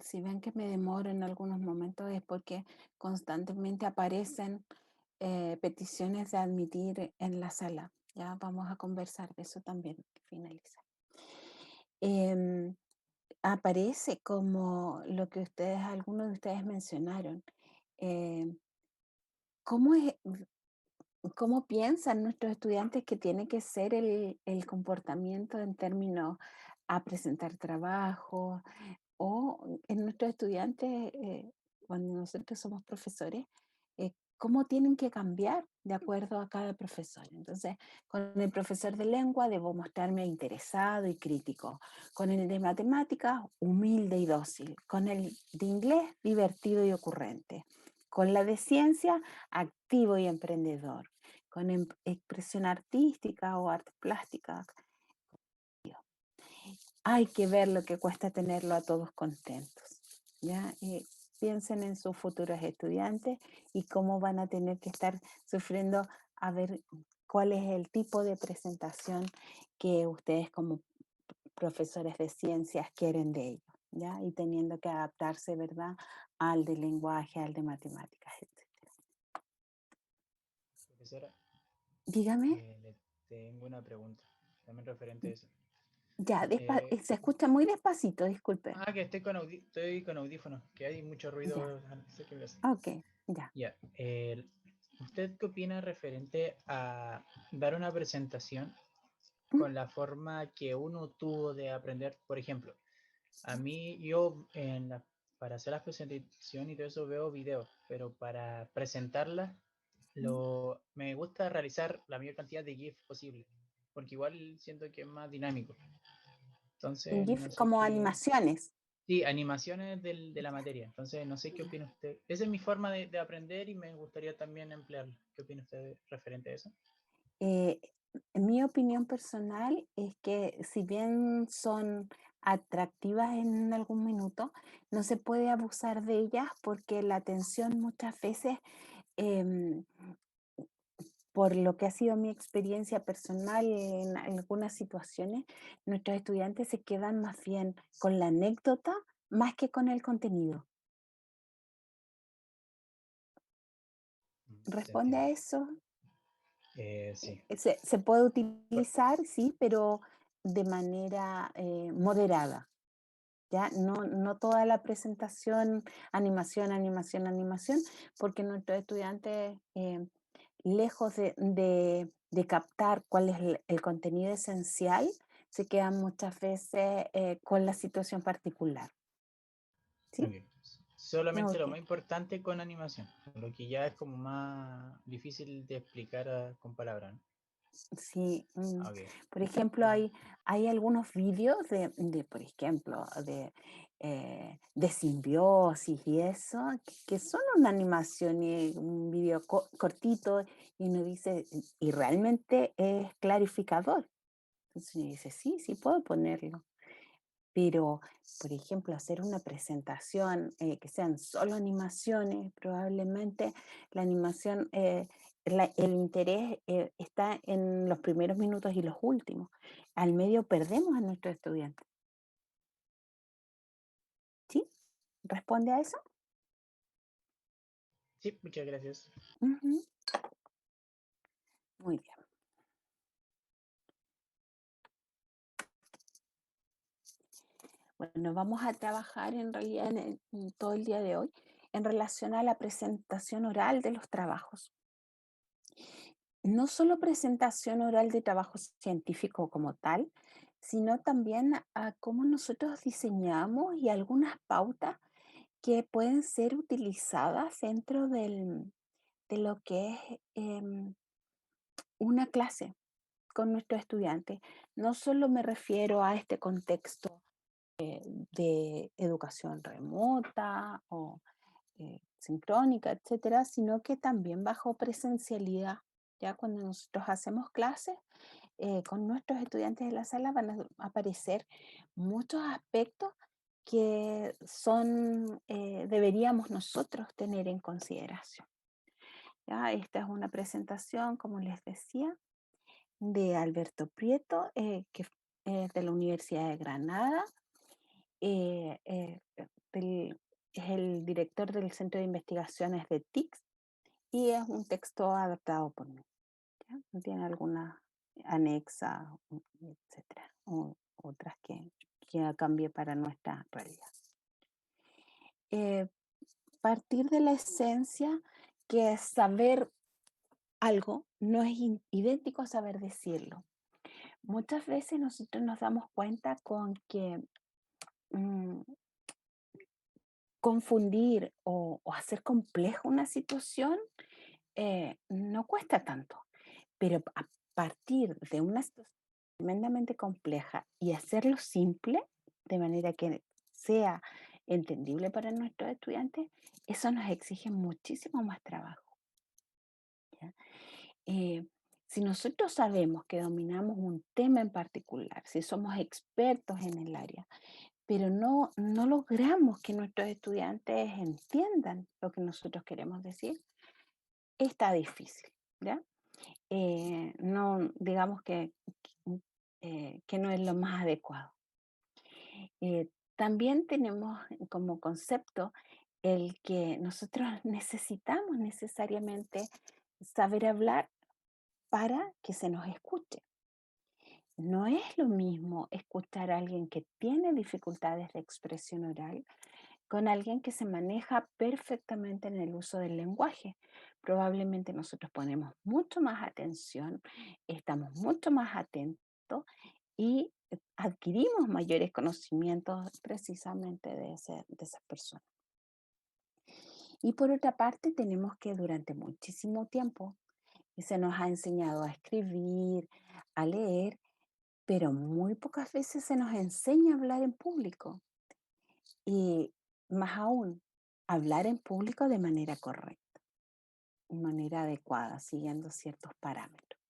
Speaker 1: si ven que me demoro en algunos momentos es porque constantemente aparecen peticiones de admitir en la sala. Ya vamos a conversar de eso también, finalizar. Aparece como lo que algunos de ustedes mencionaron. em, ¿Cómo es, cómo piensan nuestros estudiantes que tiene que ser el comportamiento en términos a presentar trabajo? O en nuestros estudiantes, cuando nosotros somos profesores, cómo tienen que cambiar de acuerdo a cada profesor. Entonces, con el profesor de lengua debo mostrarme interesado y crítico. Con el de matemáticas, humilde y dócil. Con el de inglés, divertido y ocurrente. Con la de ciencia, activo y emprendedor. Con expresión artística o artes plásticas, hay que ver lo que cuesta tenerlo a todos contentos. ¿Ya? Piensen en sus futuros estudiantes y cómo van a tener que estar sufriendo a ver cuál es el tipo de presentación que ustedes como profesores de ciencias quieren de ellos, ¿ya? Y teniendo que adaptarse, ¿verdad?, al de lenguaje, al de matemáticas, etc.
Speaker 11: Profesora,
Speaker 1: Dígame.
Speaker 11: le tengo una pregunta, también referente a eso.
Speaker 1: Ya, se escucha muy despacito, disculpe.
Speaker 11: Que estoy con audífonos, que hay mucho ruido. No sé qué voy a hacer.
Speaker 1: Ok, ya.
Speaker 11: Ya. ¿Usted qué opina referente a dar una presentación con la forma que uno tuvo de aprender? Por ejemplo, a mí, para hacer las presentaciones y todo eso veo videos, pero para presentarlas me gusta realizar la mayor cantidad de GIF posible, porque igual siento que es más dinámico. Entonces,
Speaker 1: GIF
Speaker 11: no sé
Speaker 1: como
Speaker 11: qué.
Speaker 1: animaciones.
Speaker 11: Sí, animaciones de la materia. Entonces, no sé qué opina usted. Esa es mi forma de aprender y me gustaría también emplearla. ¿Qué opina usted referente a eso?
Speaker 1: Mi opinión personal es que si bien son atractivas en algún minuto, no se puede abusar de ellas porque la atención muchas veces em, por lo que ha sido mi experiencia personal en algunas situaciones, nuestros estudiantes se quedan más bien con la anécdota más que con el contenido.
Speaker 11: Te
Speaker 1: ¿Responde a
Speaker 11: entiendo.
Speaker 1: eso?
Speaker 11: Sí.
Speaker 1: Se puede
Speaker 11: Por-
Speaker 1: utilizar, sí, pero de manera moderada. ¿Ya? No toda la presentación, animación, animación, animación, porque nuestros estudiantes, lejos de captar cuál es el contenido esencial, se quedan muchas veces con la situación particular. ¿Sí?
Speaker 11: ok. Solamente lo
Speaker 1: Ok.
Speaker 11: más importante con animación, lo que ya es como más difícil de explicar con palabras, ¿no?
Speaker 1: Sí,
Speaker 11: Ok.
Speaker 1: por ejemplo, hay algunos vídeos por ejemplo, de simbiosis y eso, que son una animación y un video cortito y uno dice, y realmente es clarificador. Entonces uno dice, sí, sí puedo ponerlo. Pero, por ejemplo, hacer una presentación que sean solo animaciones, probablemente la animación, el interés está en los primeros minutos y los últimos. Al medio perdemos a nuestros estudiantes. ¿Sí? ¿Responde a eso?
Speaker 11: Sí, muchas gracias.
Speaker 1: Ujú. Muy bien. Bueno, vamos a trabajar en realidad en todo el día de hoy en relación a la presentación oral de los trabajos. No solo presentación oral de trabajo científico como tal, sino también a cómo nosotros diseñamos y algunas pautas que pueden ser utilizadas dentro de lo que es una clase con nuestros estudiantes. No solo me refiero a este contexto de educación remota o sincrónica, etcétera, sino que también bajo presencialidad. Ya cuando nosotros hacemos clases con nuestros estudiantes de la sala van a aparecer muchos aspectos que deberíamos nosotros tener en consideración. ¿Ya? Esta es una presentación, como les decía, de Alberto Prieto, que es de la Universidad de Granada. eh, eh, es el director del Centro de Investigaciones de TICS y es un texto adaptado por mí. ¿Ya? No tiene alguna anexa, etcétera, o otras que cambie para nuestra realidad. Partir de la esencia que saber algo no es idéntico a saber decirlo. Muchas veces nosotros nos damos cuenta con que mm, confundir o hacer compleja una situación no cuesta tanto, pero a partir de una situación tremendamente compleja y hacerlo simple, de manera que sea entendible para nuestros estudiantes, eso nos exige muchísimo más trabajo. ¿Ya? Eh, si nosotros sabemos que dominamos un tema en particular, si somos expertos en el área, pero no logramos que nuestros estudiantes entiendan lo que nosotros queremos decir, está difícil, ¿ya? No, digamos que no es lo más adecuado. También tenemos como concepto el que nosotros necesitamos necesariamente saber hablar para que se nos escuche. No es lo mismo escuchar a alguien que tiene dificultades de expresión oral con alguien que se maneja perfectamente en el uso del lenguaje. Probablemente nosotros ponemos mucho más atención, estamos mucho más atentos y adquirimos mayores conocimientos precisamente de esas personas. Y por otra parte, tenemos que durante muchísimo tiempo se nos ha enseñado a escribir, a leer, pero muy pocas veces se nos enseña a hablar en público. Y más aún, hablar en público de manera correcta, de manera adecuada, siguiendo ciertos parámetros.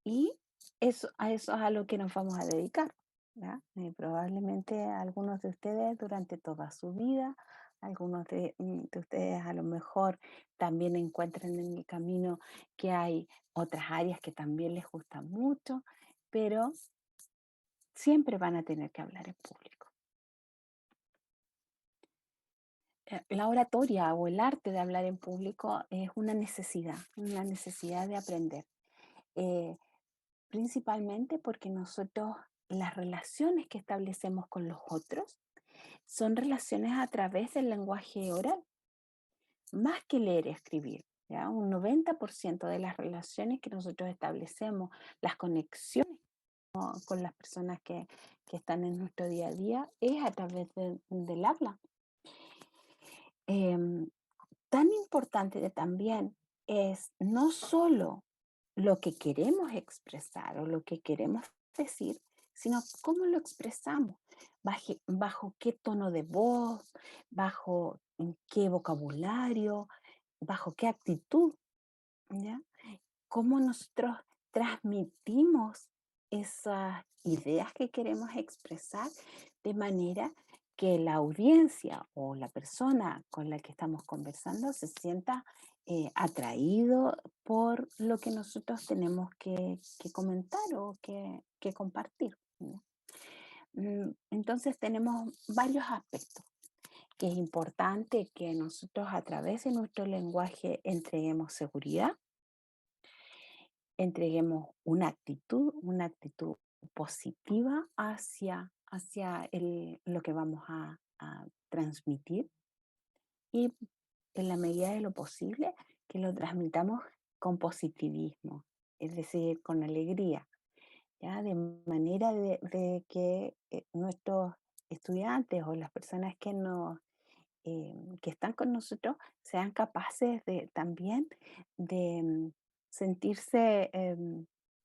Speaker 1: Y eso es a lo que nos vamos a dedicar. ¿Ya? Probablemente algunos de ustedes durante toda su vida Algunos de ustedes a lo mejor también encuentran en el camino que hay otras áreas que también les gustan mucho, pero siempre van a tener que hablar en público. La oratoria o el arte de hablar en público es una necesidad de aprender. Principalmente porque nosotros las relaciones que establecemos con los otros son relaciones a través del lenguaje oral, más que leer y escribir. ¿Ya? Un 90% de las relaciones que nosotros establecemos, las conexiones con las personas que están en nuestro día a día, es a través del habla. Tan importante también es no solo lo que queremos expresar o lo que queremos decir, sino cómo lo expresamos, bajo qué tono de voz, bajo qué vocabulario, bajo qué actitud, ¿ya? Cómo nosotros transmitimos esas ideas que queremos expresar de manera que la audiencia o la persona con la que estamos conversando se sienta atraído por lo que nosotros tenemos que comentar o que compartir, ¿no? Entonces tenemos varios aspectos que es importante que nosotros a través de nuestro lenguaje entreguemos seguridad, entreguemos una actitud positiva hacia lo que vamos a transmitir y en la medida de lo posible que lo transmitamos con positivismo, es decir, con alegría, ¿ya? De manera de que nuestros estudiantes o las personas que están con nosotros sean capaces de también de sentirse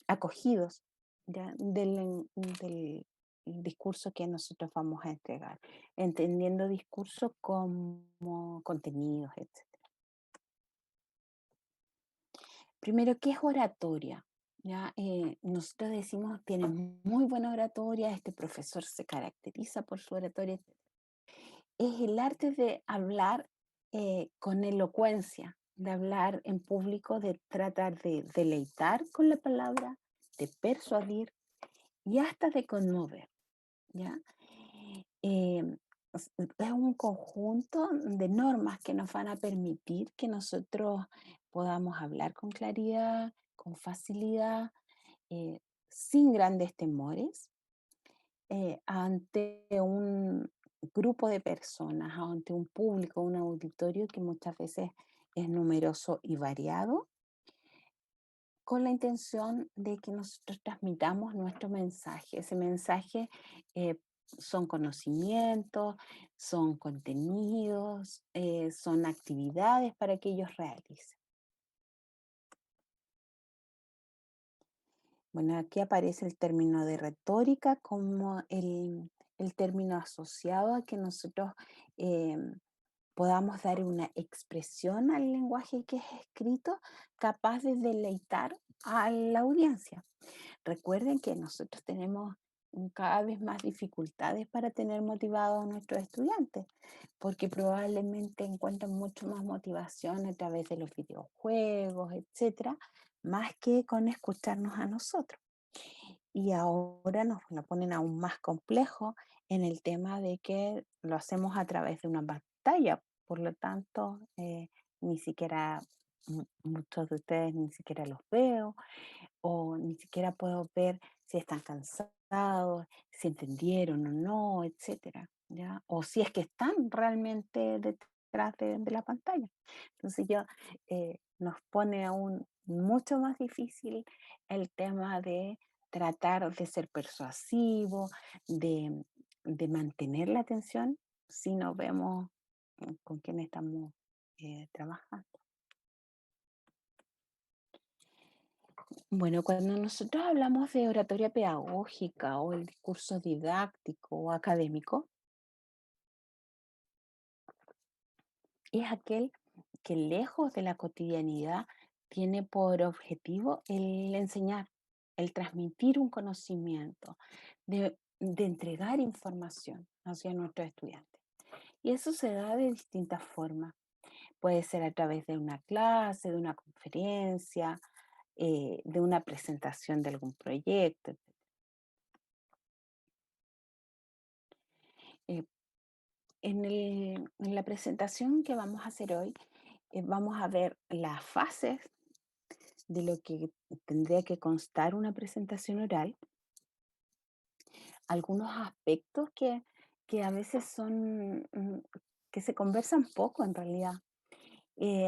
Speaker 1: acogidos, ¿ya? Del discurso que nosotros vamos a entregar, entendiendo discurso como contenidos, etc. Primero, ¿qué es oratoria? ¿Ya? Nosotros decimos, tiene muy buena oratoria, este profesor se caracteriza por su oratoria. Es el arte de hablar con elocuencia, de hablar en público, de tratar de deleitar con la palabra, de persuadir y hasta de conmover, ¿ya? Es un conjunto de normas que nos van a permitir que nosotros podamos hablar con claridad, con facilidad, eh, sin grandes temores, ante un grupo de personas, ante un público, un auditorio que muchas veces es numeroso y variado, con la intención de que nosotros transmitamos nuestro mensaje. Ese mensaje son conocimientos, son contenidos, son actividades para que ellos realicen. Bueno, aquí aparece el término de retórica como el término asociado a que nosotros podamos dar una expresión al lenguaje que es escrito capaz de deleitar a la audiencia. Recuerden que nosotros tenemos cada vez más dificultades para tener motivados a nuestros estudiantes, porque probablemente encuentran mucho más motivación a través de los videojuegos, etcétera, más que con escucharnos a nosotros. Y ahora nos lo ponen aún más complejo en el tema de que lo hacemos a través de una pantalla. Por lo tanto, ni siquiera muchos de ustedes ni siquiera los veo o ni siquiera puedo ver si están cansados, si entendieron o no, etcétera, ¿ya? O si es que están realmente detrás de la pantalla. Entonces nos pone aún mucho más difícil el tema de tratar de ser persuasivo, de mantener la atención si no vemos con quién estamos trabajando. Bueno, cuando nosotros hablamos de oratoria pedagógica o el discurso didáctico o académico, es aquel que lejos de la cotidianidad tiene por objetivo el enseñar, el transmitir un conocimiento, de entregar información hacia nuestros estudiantes. Y eso se da de distintas formas. Puede ser a través de una clase, de una conferencia, de una presentación de algún proyecto. Eh, en la presentación que vamos a hacer hoy, vamos a ver las fases de lo que tendría que constar una presentación oral, algunos aspectos que a veces son, que se conversan poco en realidad,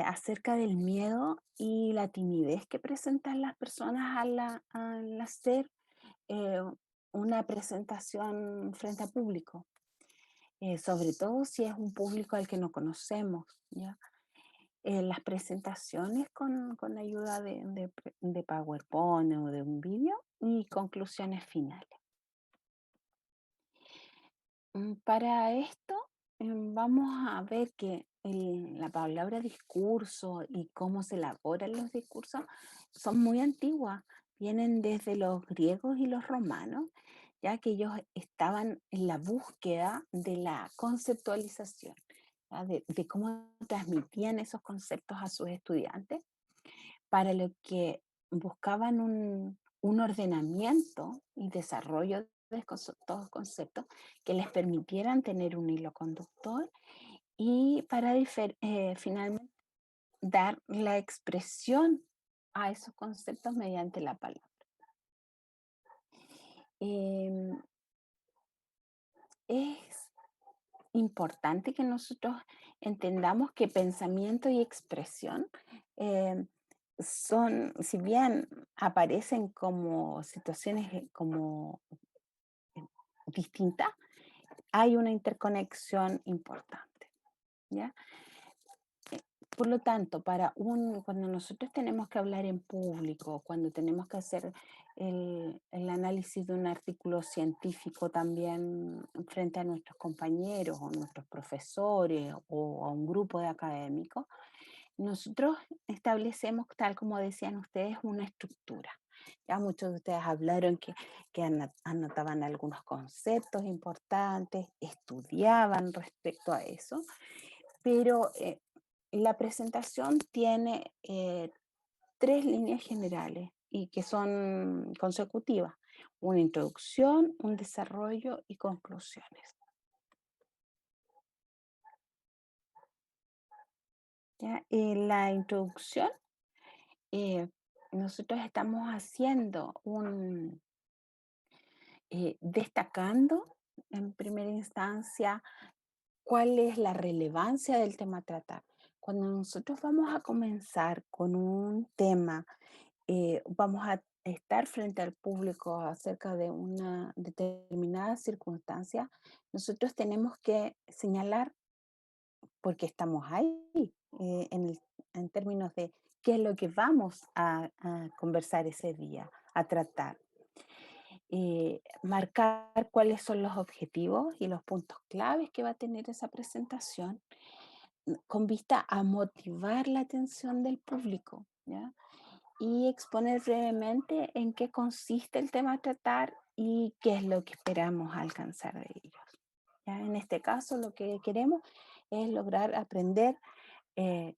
Speaker 1: acerca del miedo y la timidez que presentan las personas al hacer eh, una presentación frente a público, sobre todo si es un público al que no conocemos, ¿ya? Las presentaciones con ayuda de PowerPoint o de un vídeo y conclusiones finales. Para esto, vamos a ver que la palabra discurso y cómo se elaboran los discursos son muy antiguas, vienen desde los griegos y los romanos, ya que ellos estaban en la búsqueda de la conceptualización, ¿ya? De cómo transmitían esos conceptos a sus estudiantes, para lo que buscaban un ordenamiento y desarrollo de todos conceptos que les permitieran tener un hilo conductor y para finalmente dar la expresión a esos conceptos mediante la palabra. Em, es importante que nosotros entendamos que pensamiento y expresión son, si bien aparecen como situaciones como distintas, hay una interconexión importante, ¿ya? Por lo tanto, cuando nosotros tenemos que hablar en público, cuando tenemos que hacer el análisis de un artículo científico también frente a nuestros compañeros o nuestros profesores o a un grupo de académicos, nosotros establecemos, tal como decían ustedes, una estructura. Ya muchos de ustedes hablaron que anotaban algunos conceptos importantes, estudiaban respecto a eso, pero la presentación tiene 3 líneas generales y que son consecutivas: una introducción, un desarrollo y conclusiones. ¿Ya? En la introducción, nosotros estamos haciendo destacando en primera instancia cuál es la relevancia del tema a tratar. Cuando nosotros vamos a comenzar con un tema, vamos a estar frente al público acerca de una determinada circunstancia, nosotros tenemos que señalar por qué estamos ahí, en términos de qué es lo que vamos a conversar ese día, a tratar. Marcar cuáles son los objetivos y los puntos claves que va a tener esa presentación, con vista a motivar la atención del público, ¿ya? Y exponer brevemente en qué consiste el tema a tratar y qué es lo que esperamos alcanzar de ellos. ¿Ya? En este caso, lo que queremos es lograr aprender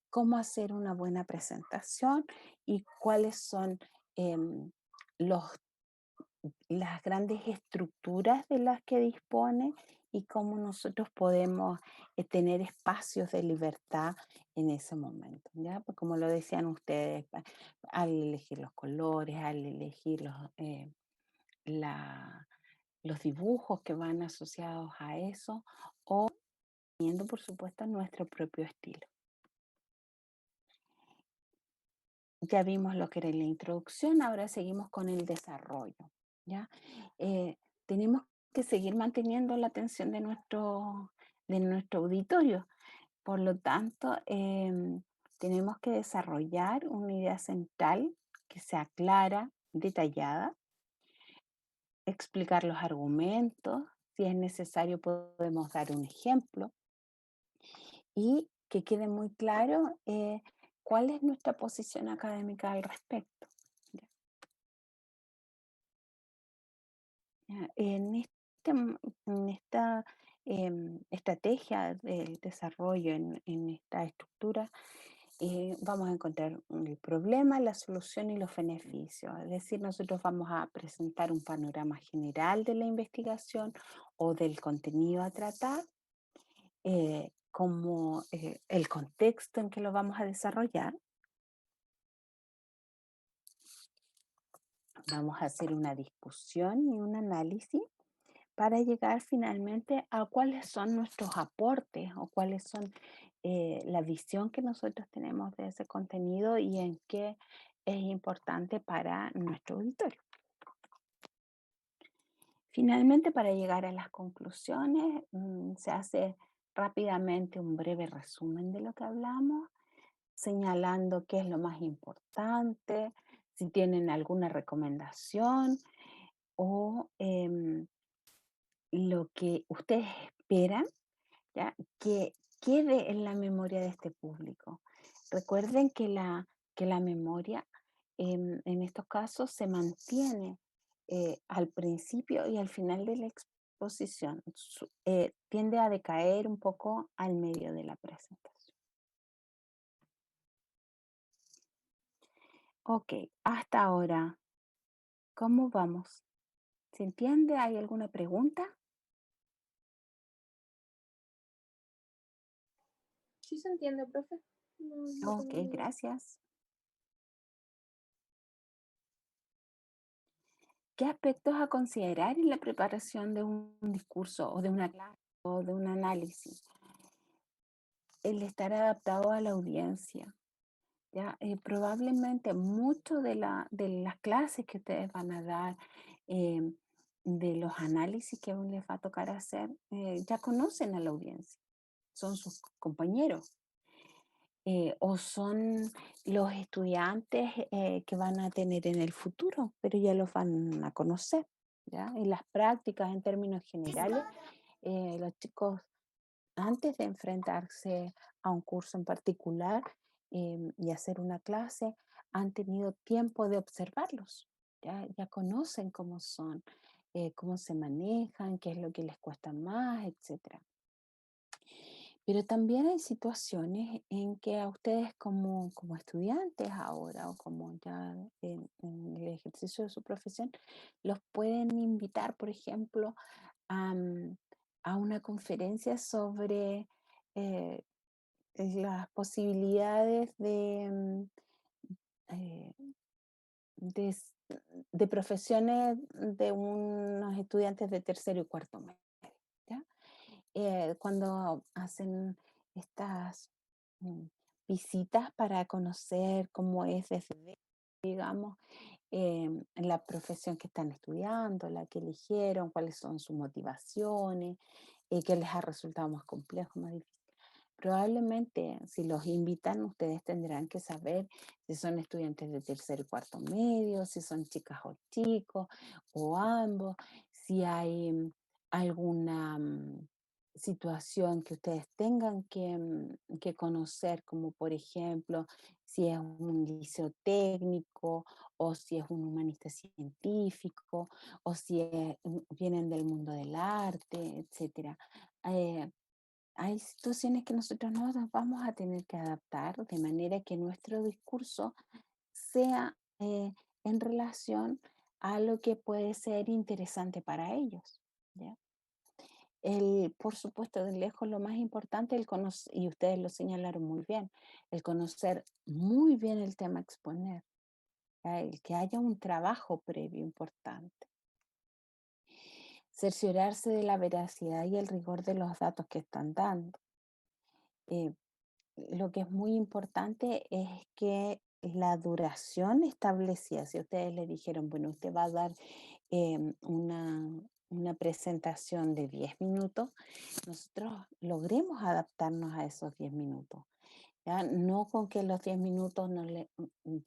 Speaker 1: cómo hacer una buena presentación y cuáles son em, los las grandes estructuras de las que dispone y cómo nosotros podemos tener espacios de libertad en ese momento, ¿ya? Pues como lo decían ustedes, al elegir los colores, al elegir los dibujos que van asociados a eso, o teniendo, por supuesto, nuestro propio estilo. Ya vimos lo que era la introducción, ahora seguimos con el desarrollo, ¿ya? Tenemos que seguir manteniendo la atención de nuestro auditorio. Por lo tanto, tenemos que desarrollar una idea central que sea clara, detallada, explicar los argumentos, si es necesario podemos dar un ejemplo y que quede muy claro cuál es nuestra posición académica al respecto. ¿Ya? En esta estrategia de desarrollo en esta estructura, vamos a encontrar el problema, la solución y los beneficios. Es decir, nosotros vamos a presentar un panorama general de la investigación o del contenido a tratar, como el contexto en que lo vamos a desarrollar. Vamos a hacer una discusión y un análisis para llegar finalmente a cuáles son nuestros aportes o cuáles son la visión que nosotros tenemos de ese contenido y en qué es importante para nuestro auditorio. Finalmente, para llegar a las conclusiones, se hace rápidamente un breve resumen de lo que hablamos, señalando qué es lo más importante, si tienen alguna recomendación o lo que ustedes esperan, ¿ya?, que quede en la memoria de este público. Recuerden que la memoria en estos casos se mantiene al principio y al final de la exposición. Tiende a decaer un poco al medio de la presentación. Ok, hasta ahora, ¿cómo vamos? ¿Se entiende? ¿Hay alguna pregunta?
Speaker 3: Sí se entiende, profe. No
Speaker 1: Ok,
Speaker 3: tengo duda.
Speaker 1: gracias. ¿Qué aspectos a considerar en la preparación de un discurso o de una clase o de un análisis? El estar adaptado a la audiencia. ¿Ya? Probablemente mucho de las clases que ustedes van a dar, de los análisis que aún les va a tocar hacer, ya conocen a la audiencia, son sus compañeros. O son los estudiantes que van a tener en el futuro, pero ya los van a conocer, ¿ya? En las prácticas, en términos generales, los chicos, antes de enfrentarse a un curso en particular y hacer una clase, han tenido tiempo de observarlos, ya conocen cómo son, cómo se manejan, qué es lo que les cuesta más, etcétera. Pero también hay situaciones en que a ustedes como estudiantes ahora o como ya en el ejercicio de su profesión, los pueden invitar, por ejemplo, a una conferencia sobre eh, las posibilidades eh, de, s- de profesiones de unos estudiantes de tercero y cuarto medio. ¿Ya? Cuando hacen estas mm, visitas para conocer cómo es desde, digamos, la profesión que están estudiando, la que eligieron, cuáles son sus motivaciones, qué les ha resultado más complejo, más difícil. Probablemente, si los invitan, ustedes tendrán que saber si son estudiantes de tercer y cuarto medio, si son chicas o chicos, o ambos, si hay alguna situación que ustedes tengan que conocer, como por ejemplo, si es un liceo técnico, o si es un humanista científico, o si vienen del mundo del arte, etcétera. Eh, Hay situaciones que nosotros nos vamos a tener que adaptar de manera que nuestro discurso sea en relación a lo que puede ser interesante para ellos, ¿ya? Por supuesto, de lejos lo más importante, y ustedes lo señalaron muy bien, el conocer muy bien el tema a exponer, ¿ya? El que haya un trabajo previo importante. Cerciorarse de la veracidad y el rigor de los datos que están dando. Eh, lo que es muy importante es que la duración establecida, si ustedes le dijeron, bueno, usted va a dar una presentación de 10 minutos, nosotros logremos adaptarnos a esos 10 minutos. ¿Ya? No con que los 10 minutos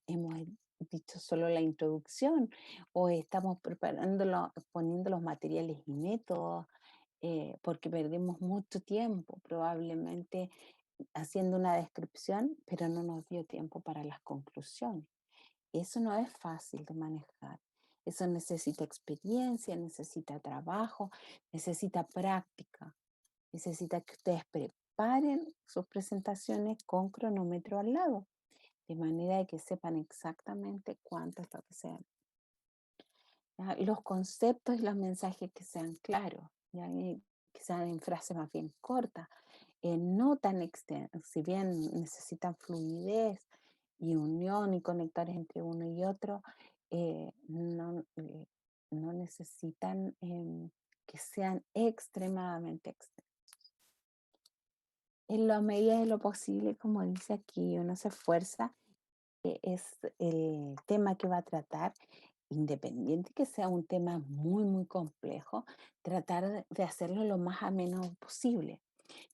Speaker 1: hemos dicho solo la introducción o estamos preparándolo, poniendo los materiales y métodos, porque perdemos mucho tiempo probablemente haciendo una descripción, pero no nos dio tiempo para las conclusiones. Eso no es fácil de manejar. Eso necesita experiencia, necesita trabajo, necesita práctica. necesita que ustedes preparen sus presentaciones con cronómetro al lado, de manera de que sepan exactamente cuánto es lo que sean. Los conceptos y los mensajes que sean claros, ¿ya? Y que sean en frases más bien cortas, no tan extensas, si bien necesitan fluidez y unión y conectores entre uno y otro, no necesitan que sean extremadamente extensos. En la medida de lo posible, como dice aquí, uno se esfuerza, es el tema que va a tratar, independiente que sea un tema muy, muy complejo, tratar de hacerlo lo más ameno posible,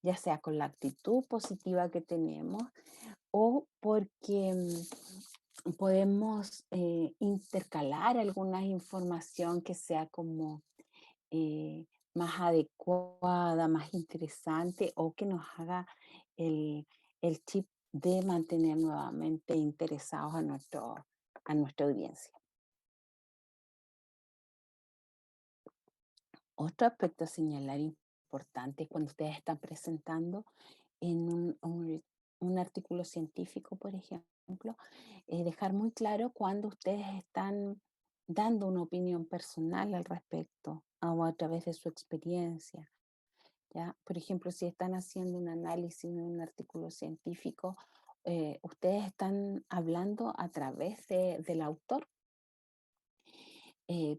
Speaker 1: ya sea con la actitud positiva que tenemos o porque podemos intercalar alguna información que sea como eh, más adecuada, más interesante o que nos haga el, el chip de mantener nuevamente interesados a nuestra audiencia. Otro aspecto a señalar importante es cuando ustedes están presentando en un artículo científico, por ejemplo, dejar muy claro cuando ustedes están dando una opinión personal al respecto o a través de su experiencia. ¿Ya? Por ejemplo, si están haciendo un análisis de un artículo científico, ustedes están hablando a través del autor.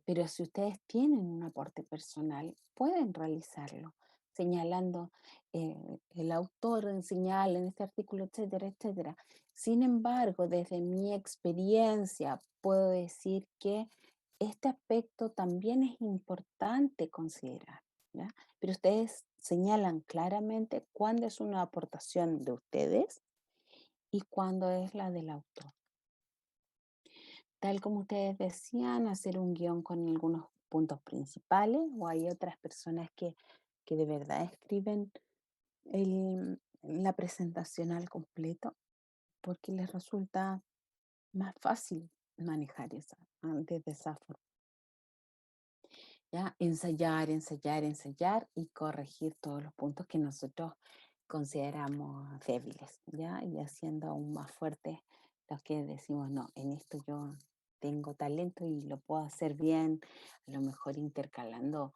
Speaker 1: Pero si ustedes tienen un aporte personal, pueden realizarlo, señalando el autor señala en este artículo, etcétera, etcétera. Sin embargo, desde mi experiencia, puedo decir que este aspecto también es importante considerar, ¿ya? Pero ustedes señalan claramente cuándo es una aportación de ustedes y cuándo es la del autor. Tal como ustedes decían, hacer un guión con algunos puntos principales, o hay otras personas que de verdad escriben la presentación al completo porque les resulta más fácil manejar desde esa forma. ¿Ya? Ensayar, ensayar, ensayar y corregir todos los puntos que nosotros consideramos débiles, ¿ya? Y haciendo aún más fuertes los que decimos, no, en esto yo tengo talento y lo puedo hacer bien, a lo mejor intercalando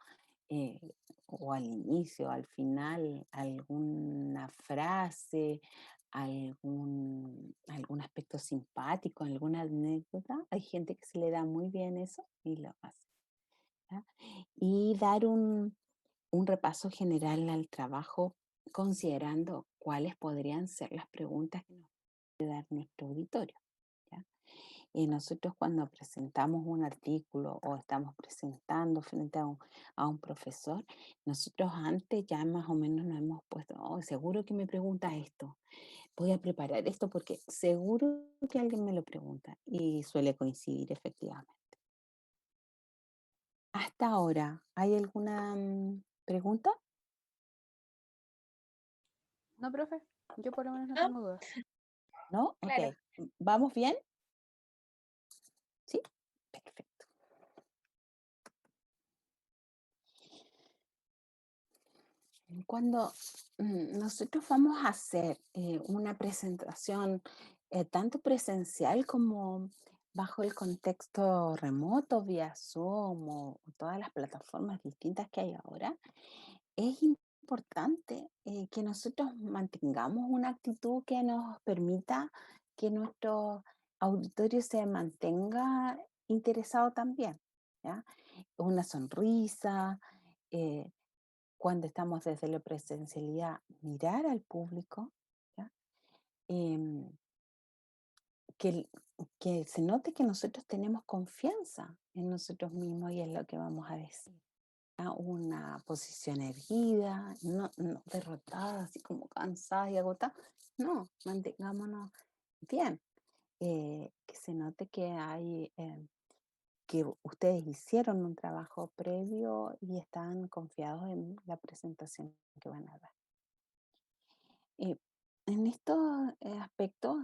Speaker 1: eh, o al inicio, al final, alguna frase, algún aspecto simpático, alguna anécdota. Hay gente que se le da muy bien eso y lo hace. ¿Ya? Y dar un repaso general al trabajo considerando cuáles podrían ser las preguntas que nos puede dar nuestro auditorio. ¿Ya? Nosotros cuando presentamos un artículo o estamos presentando frente a un profesor, nosotros antes ya más o menos nos hemos puesto, "Oh, seguro que me pregunta esto, voy a preparar esto porque seguro que alguien me lo pregunta", y suele coincidir efectivamente. Hasta ahora, ¿hay alguna pregunta?
Speaker 7: No, profe, yo por lo menos no
Speaker 4: ¿No?
Speaker 7: tengo dudas.
Speaker 1: ¿No?
Speaker 4: Claro.
Speaker 1: Ok. ¿Vamos bien? ¿Sí? Perfecto. Cuando nosotros vamos a hacer una presentación tanto presencial como bajo el contexto remoto, vía Zoom o todas las plataformas distintas que hay ahora, es importante que nosotros mantengamos una actitud que nos permita que nuestro auditorio se mantenga interesado también, ¿ya? Una sonrisa, eh, cuando estamos desde la presencialidad, mirar al público, ¿ya? Em, que, el- que se note que nosotros tenemos confianza en nosotros mismos y en lo que vamos a decir. Una posición erguida, no derrotada, así como cansada y agotada. No, mantengámonos bien. Que se note que que ustedes hicieron un trabajo previo y están confiados en la presentación que van a dar. Eh, en estos aspectos,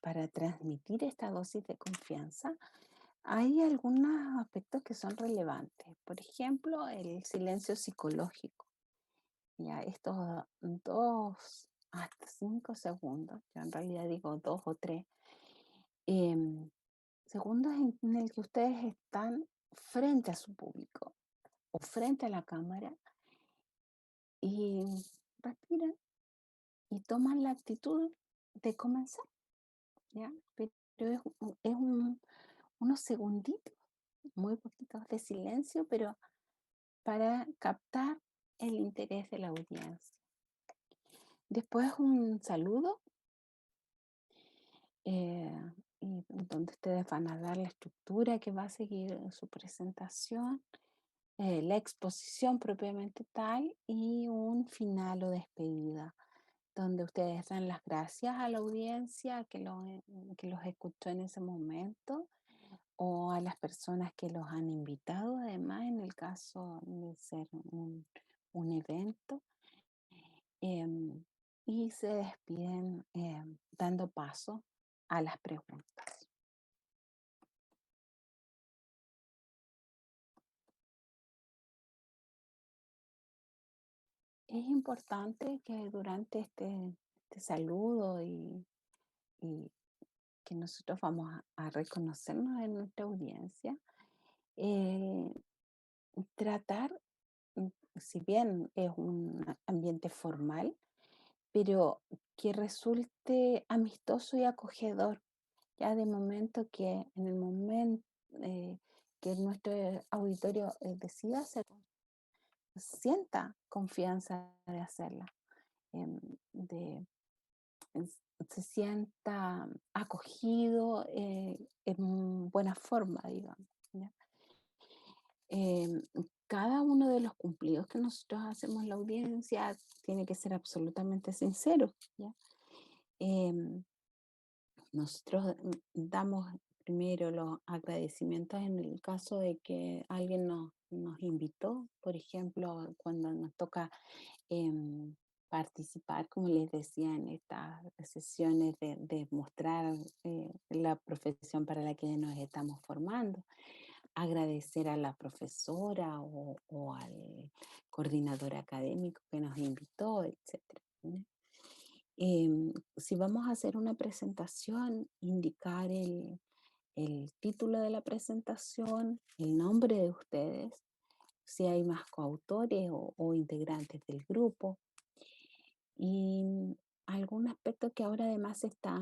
Speaker 1: para transmitir esta dosis de confianza, hay algunos aspectos que son relevantes. Por ejemplo, el silencio psicológico. Ya estos 2 hasta 5 segundos, yo en realidad digo 2 o 3 segundos en el que ustedes están frente a su público o frente a la cámara y respiran y toman la actitud de comenzar, ¿ya? Pero unos segunditos, muy poquitos de silencio, pero para captar el interés de la audiencia. Después un saludo, y donde ustedes van a dar la estructura que va a seguir su presentación, la exposición propiamente tal y un final o despedida, donde ustedes dan las gracias a la audiencia que los escuchó en ese momento o a las personas que los han invitado, además, en el caso de ser un evento, em, y se despiden dando paso a las preguntas. Es importante que durante este saludo y que nosotros vamos a reconocernos en nuestra audiencia, eh, tratar, mm, si bien es un ambiente formal, pero que resulte amistoso y acogedor, ya de momento que en el momento que nuestro auditorio decida hacerlo, sienta confianza de hacerla, em, de, se sienta acogido en buena forma, digamos. ¿Ya? Em, Cada uno de los cumplidos que nosotros hacemos en la audiencia tiene que ser absolutamente sincero. ¿Ya? Em, Nosotros damos primero los agradecimientos en el caso de que alguien nos invitó, por ejemplo, cuando nos toca em, participar, como les decía, en estas sesiones de mostrar la profesión para la que nos estamos formando. Agradecer a la profesora o al coordinador académico que nos invitó, etcétera. Si vamos a hacer una presentación, indicar el título de la presentación, el nombre de ustedes, si hay más coautores o integrantes del grupo. Y algún aspecto que ahora además se está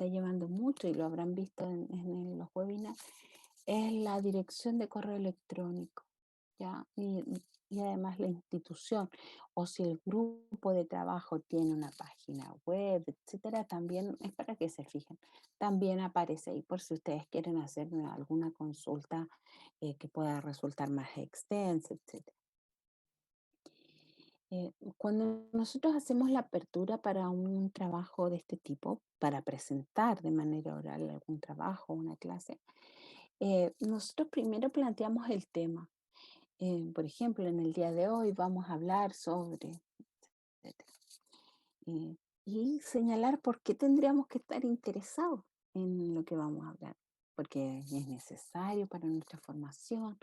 Speaker 1: llevando mucho y lo habrán visto en los webinars, es la dirección de correo electrónico, ¿ya? Y además la institución, o si el grupo de trabajo tiene una página web, etcétera, también es para que se fijen. También aparece ahí por si ustedes quieren hacer alguna consulta que pueda resultar más extensa, etcétera. Cuando nosotros hacemos la apertura para un trabajo de este tipo, para presentar de manera oral algún trabajo, una clase, nosotros primero planteamos el tema. Por ejemplo, en el día de hoy vamos a hablar sobre, etcétera. Eh, y señalar por qué tendríamos que estar interesados en lo que vamos a hablar, porque es necesario para nuestra formación,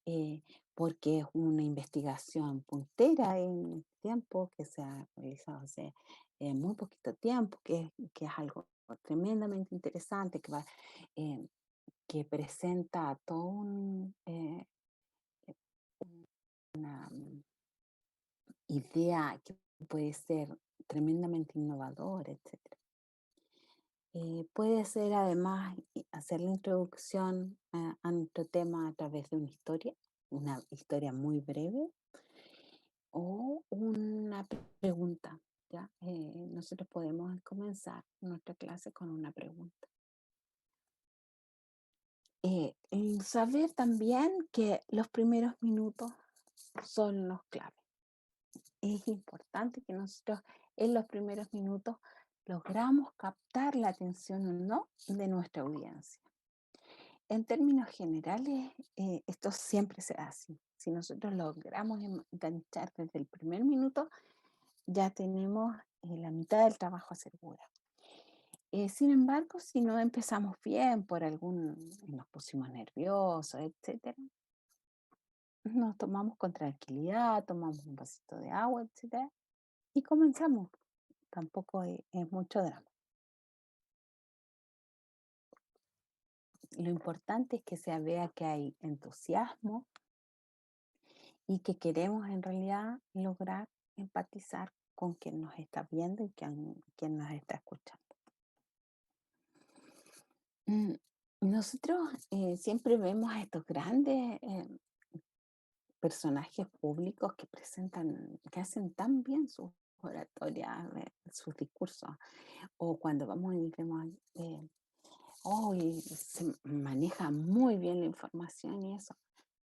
Speaker 1: eh, porque es una investigación puntera en el tiempo que se ha realizado hace muy poquito tiempo, que es algo tremendamente interesante, eh, que presenta todo una idea que puede ser tremendamente innovadora, etc. Puede ser además hacer la introducción a nuestro tema a través de una historia muy breve o una pregunta. ¿Ya? Nosotros podemos comenzar nuestra clase con una pregunta. Saber también que los primeros minutos son los claves. Es importante que nosotros en los primeros minutos logramos captar la atención o no de nuestra audiencia. En términos generales, esto siempre se da así. Si nosotros logramos enganchar desde el primer minuto, ya tenemos la mitad del trabajo asegurado. Sin embargo, si no empezamos bien nos pusimos nerviosos, etc., nos tomamos con tranquilidad, tomamos un vasito de agua, etcétera, y comenzamos. Tampoco es mucho drama. Lo importante es que se vea que hay entusiasmo y que queremos en realidad lograr empatizar con quien nos está viendo y quien nos está escuchando. Mm, Nosotros siempre vemos a estos grandes personajes públicos que presentan, que hacen tan bien sus oratorias, sus discursos, o cuando vamos y vemos, y se maneja muy bien la información y eso.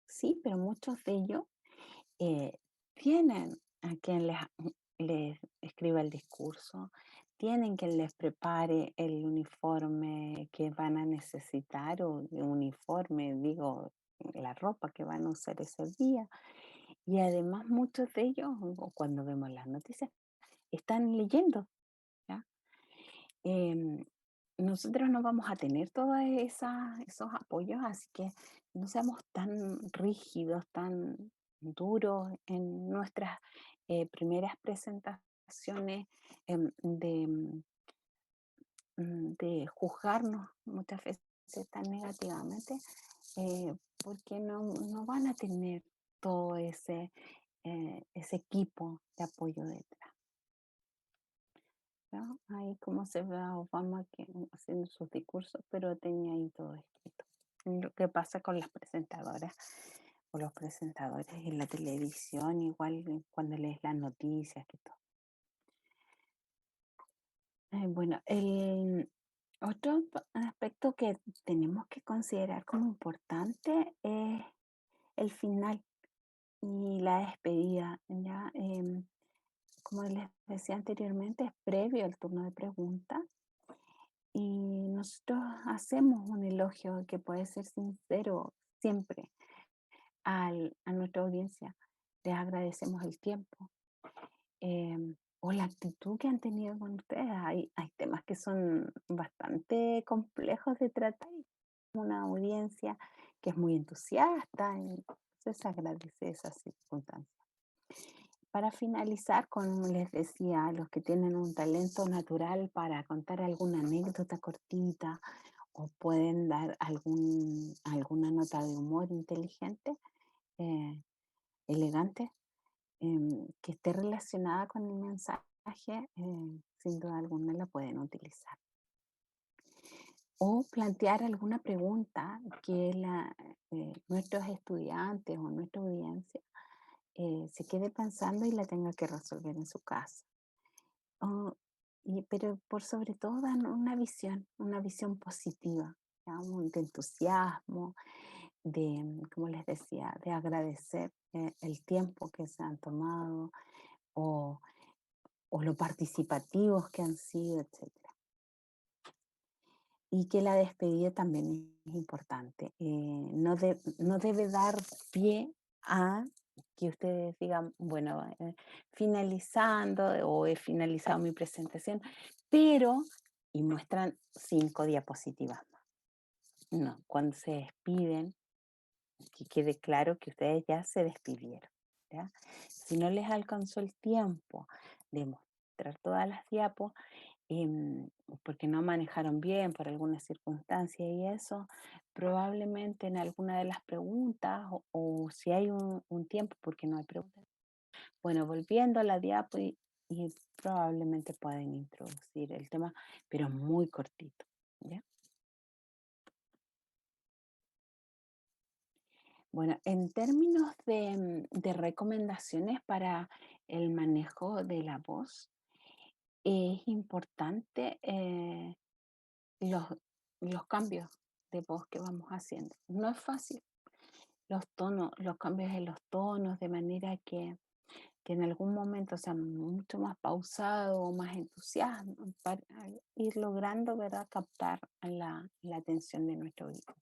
Speaker 1: Sí, pero muchos de ellos tienen a quien les escriba el discurso, tienen quien les prepare el uniforme que van a necesitar, o el uniforme, digo, la ropa que van a usar ese día. Y además muchos de ellos, o cuando vemos las noticias, están leyendo, ¿ya? Em, Nosotros no vamos a tener todos esos apoyos, así que no seamos tan rígidos, tan duros en nuestras primeras presentaciones, de juzgarnos muchas veces tan negativamente, porque no van a tener todo ese equipo de apoyo detrás, ¿no? Ahí como se ve a Obama haciendo sus discursos, pero tenía ahí todo escrito. Lo que pasa con las presentadoras o los presentadores en la televisión, igual cuando lees las noticias y todo. Bueno, el otro aspecto que tenemos que considerar como importante es el final y la despedida, ¿ya? Como les decía anteriormente, es previo al turno de preguntas y nosotros hacemos un elogio que puede ser sincero siempre a nuestra audiencia. Les agradecemos el tiempo o la actitud que han tenido con ustedes. Hay temas que son bastante complejos de tratar y una audiencia que es muy entusiasta, y entonces agradece esas circunstancias. Para finalizar, como les decía, los que tienen un talento natural para contar alguna anécdota cortita o pueden dar alguna nota de humor inteligente, eh, elegante, que esté relacionada con el mensaje, sin duda alguna la pueden utilizar. O plantear alguna pregunta que nuestros estudiantes o nuestra audiencia se quede pensando y la tenga que resolver en su casa. Pero por sobre todo dan una visión positiva, ¿ya? De entusiasmo, como les decía, de agradecer el tiempo que se han tomado o, o lo participativos que han sido, etc. Y que la despedida también es importante. No debe dar pie a que ustedes digan, bueno, finalizando o he finalizado mi presentación, pero, y muestran 5 diapositivas más. No, cuando se despiden, que quede claro que ustedes ya se despidieron, ¿ya? Si no les alcanzó el tiempo de mostrar todas las diapos, em, porque no manejaron bien por alguna circunstancia y eso, probablemente en alguna de las preguntas o si hay un tiempo, porque no hay preguntas, bueno, volviendo a la diapo y probablemente pueden introducir el tema, pero muy cortito, ¿ya? Bueno, en términos de recomendaciones para el manejo de la voz, es importante los, los cambios de voz que vamos haciendo. No es fácil. Los tonos, los cambios en los tonos, de manera que en algún momento sea mucho más pausado o más entusiasmo, para ir logrando, ¿verdad?, captar la atención de nuestro audiencia.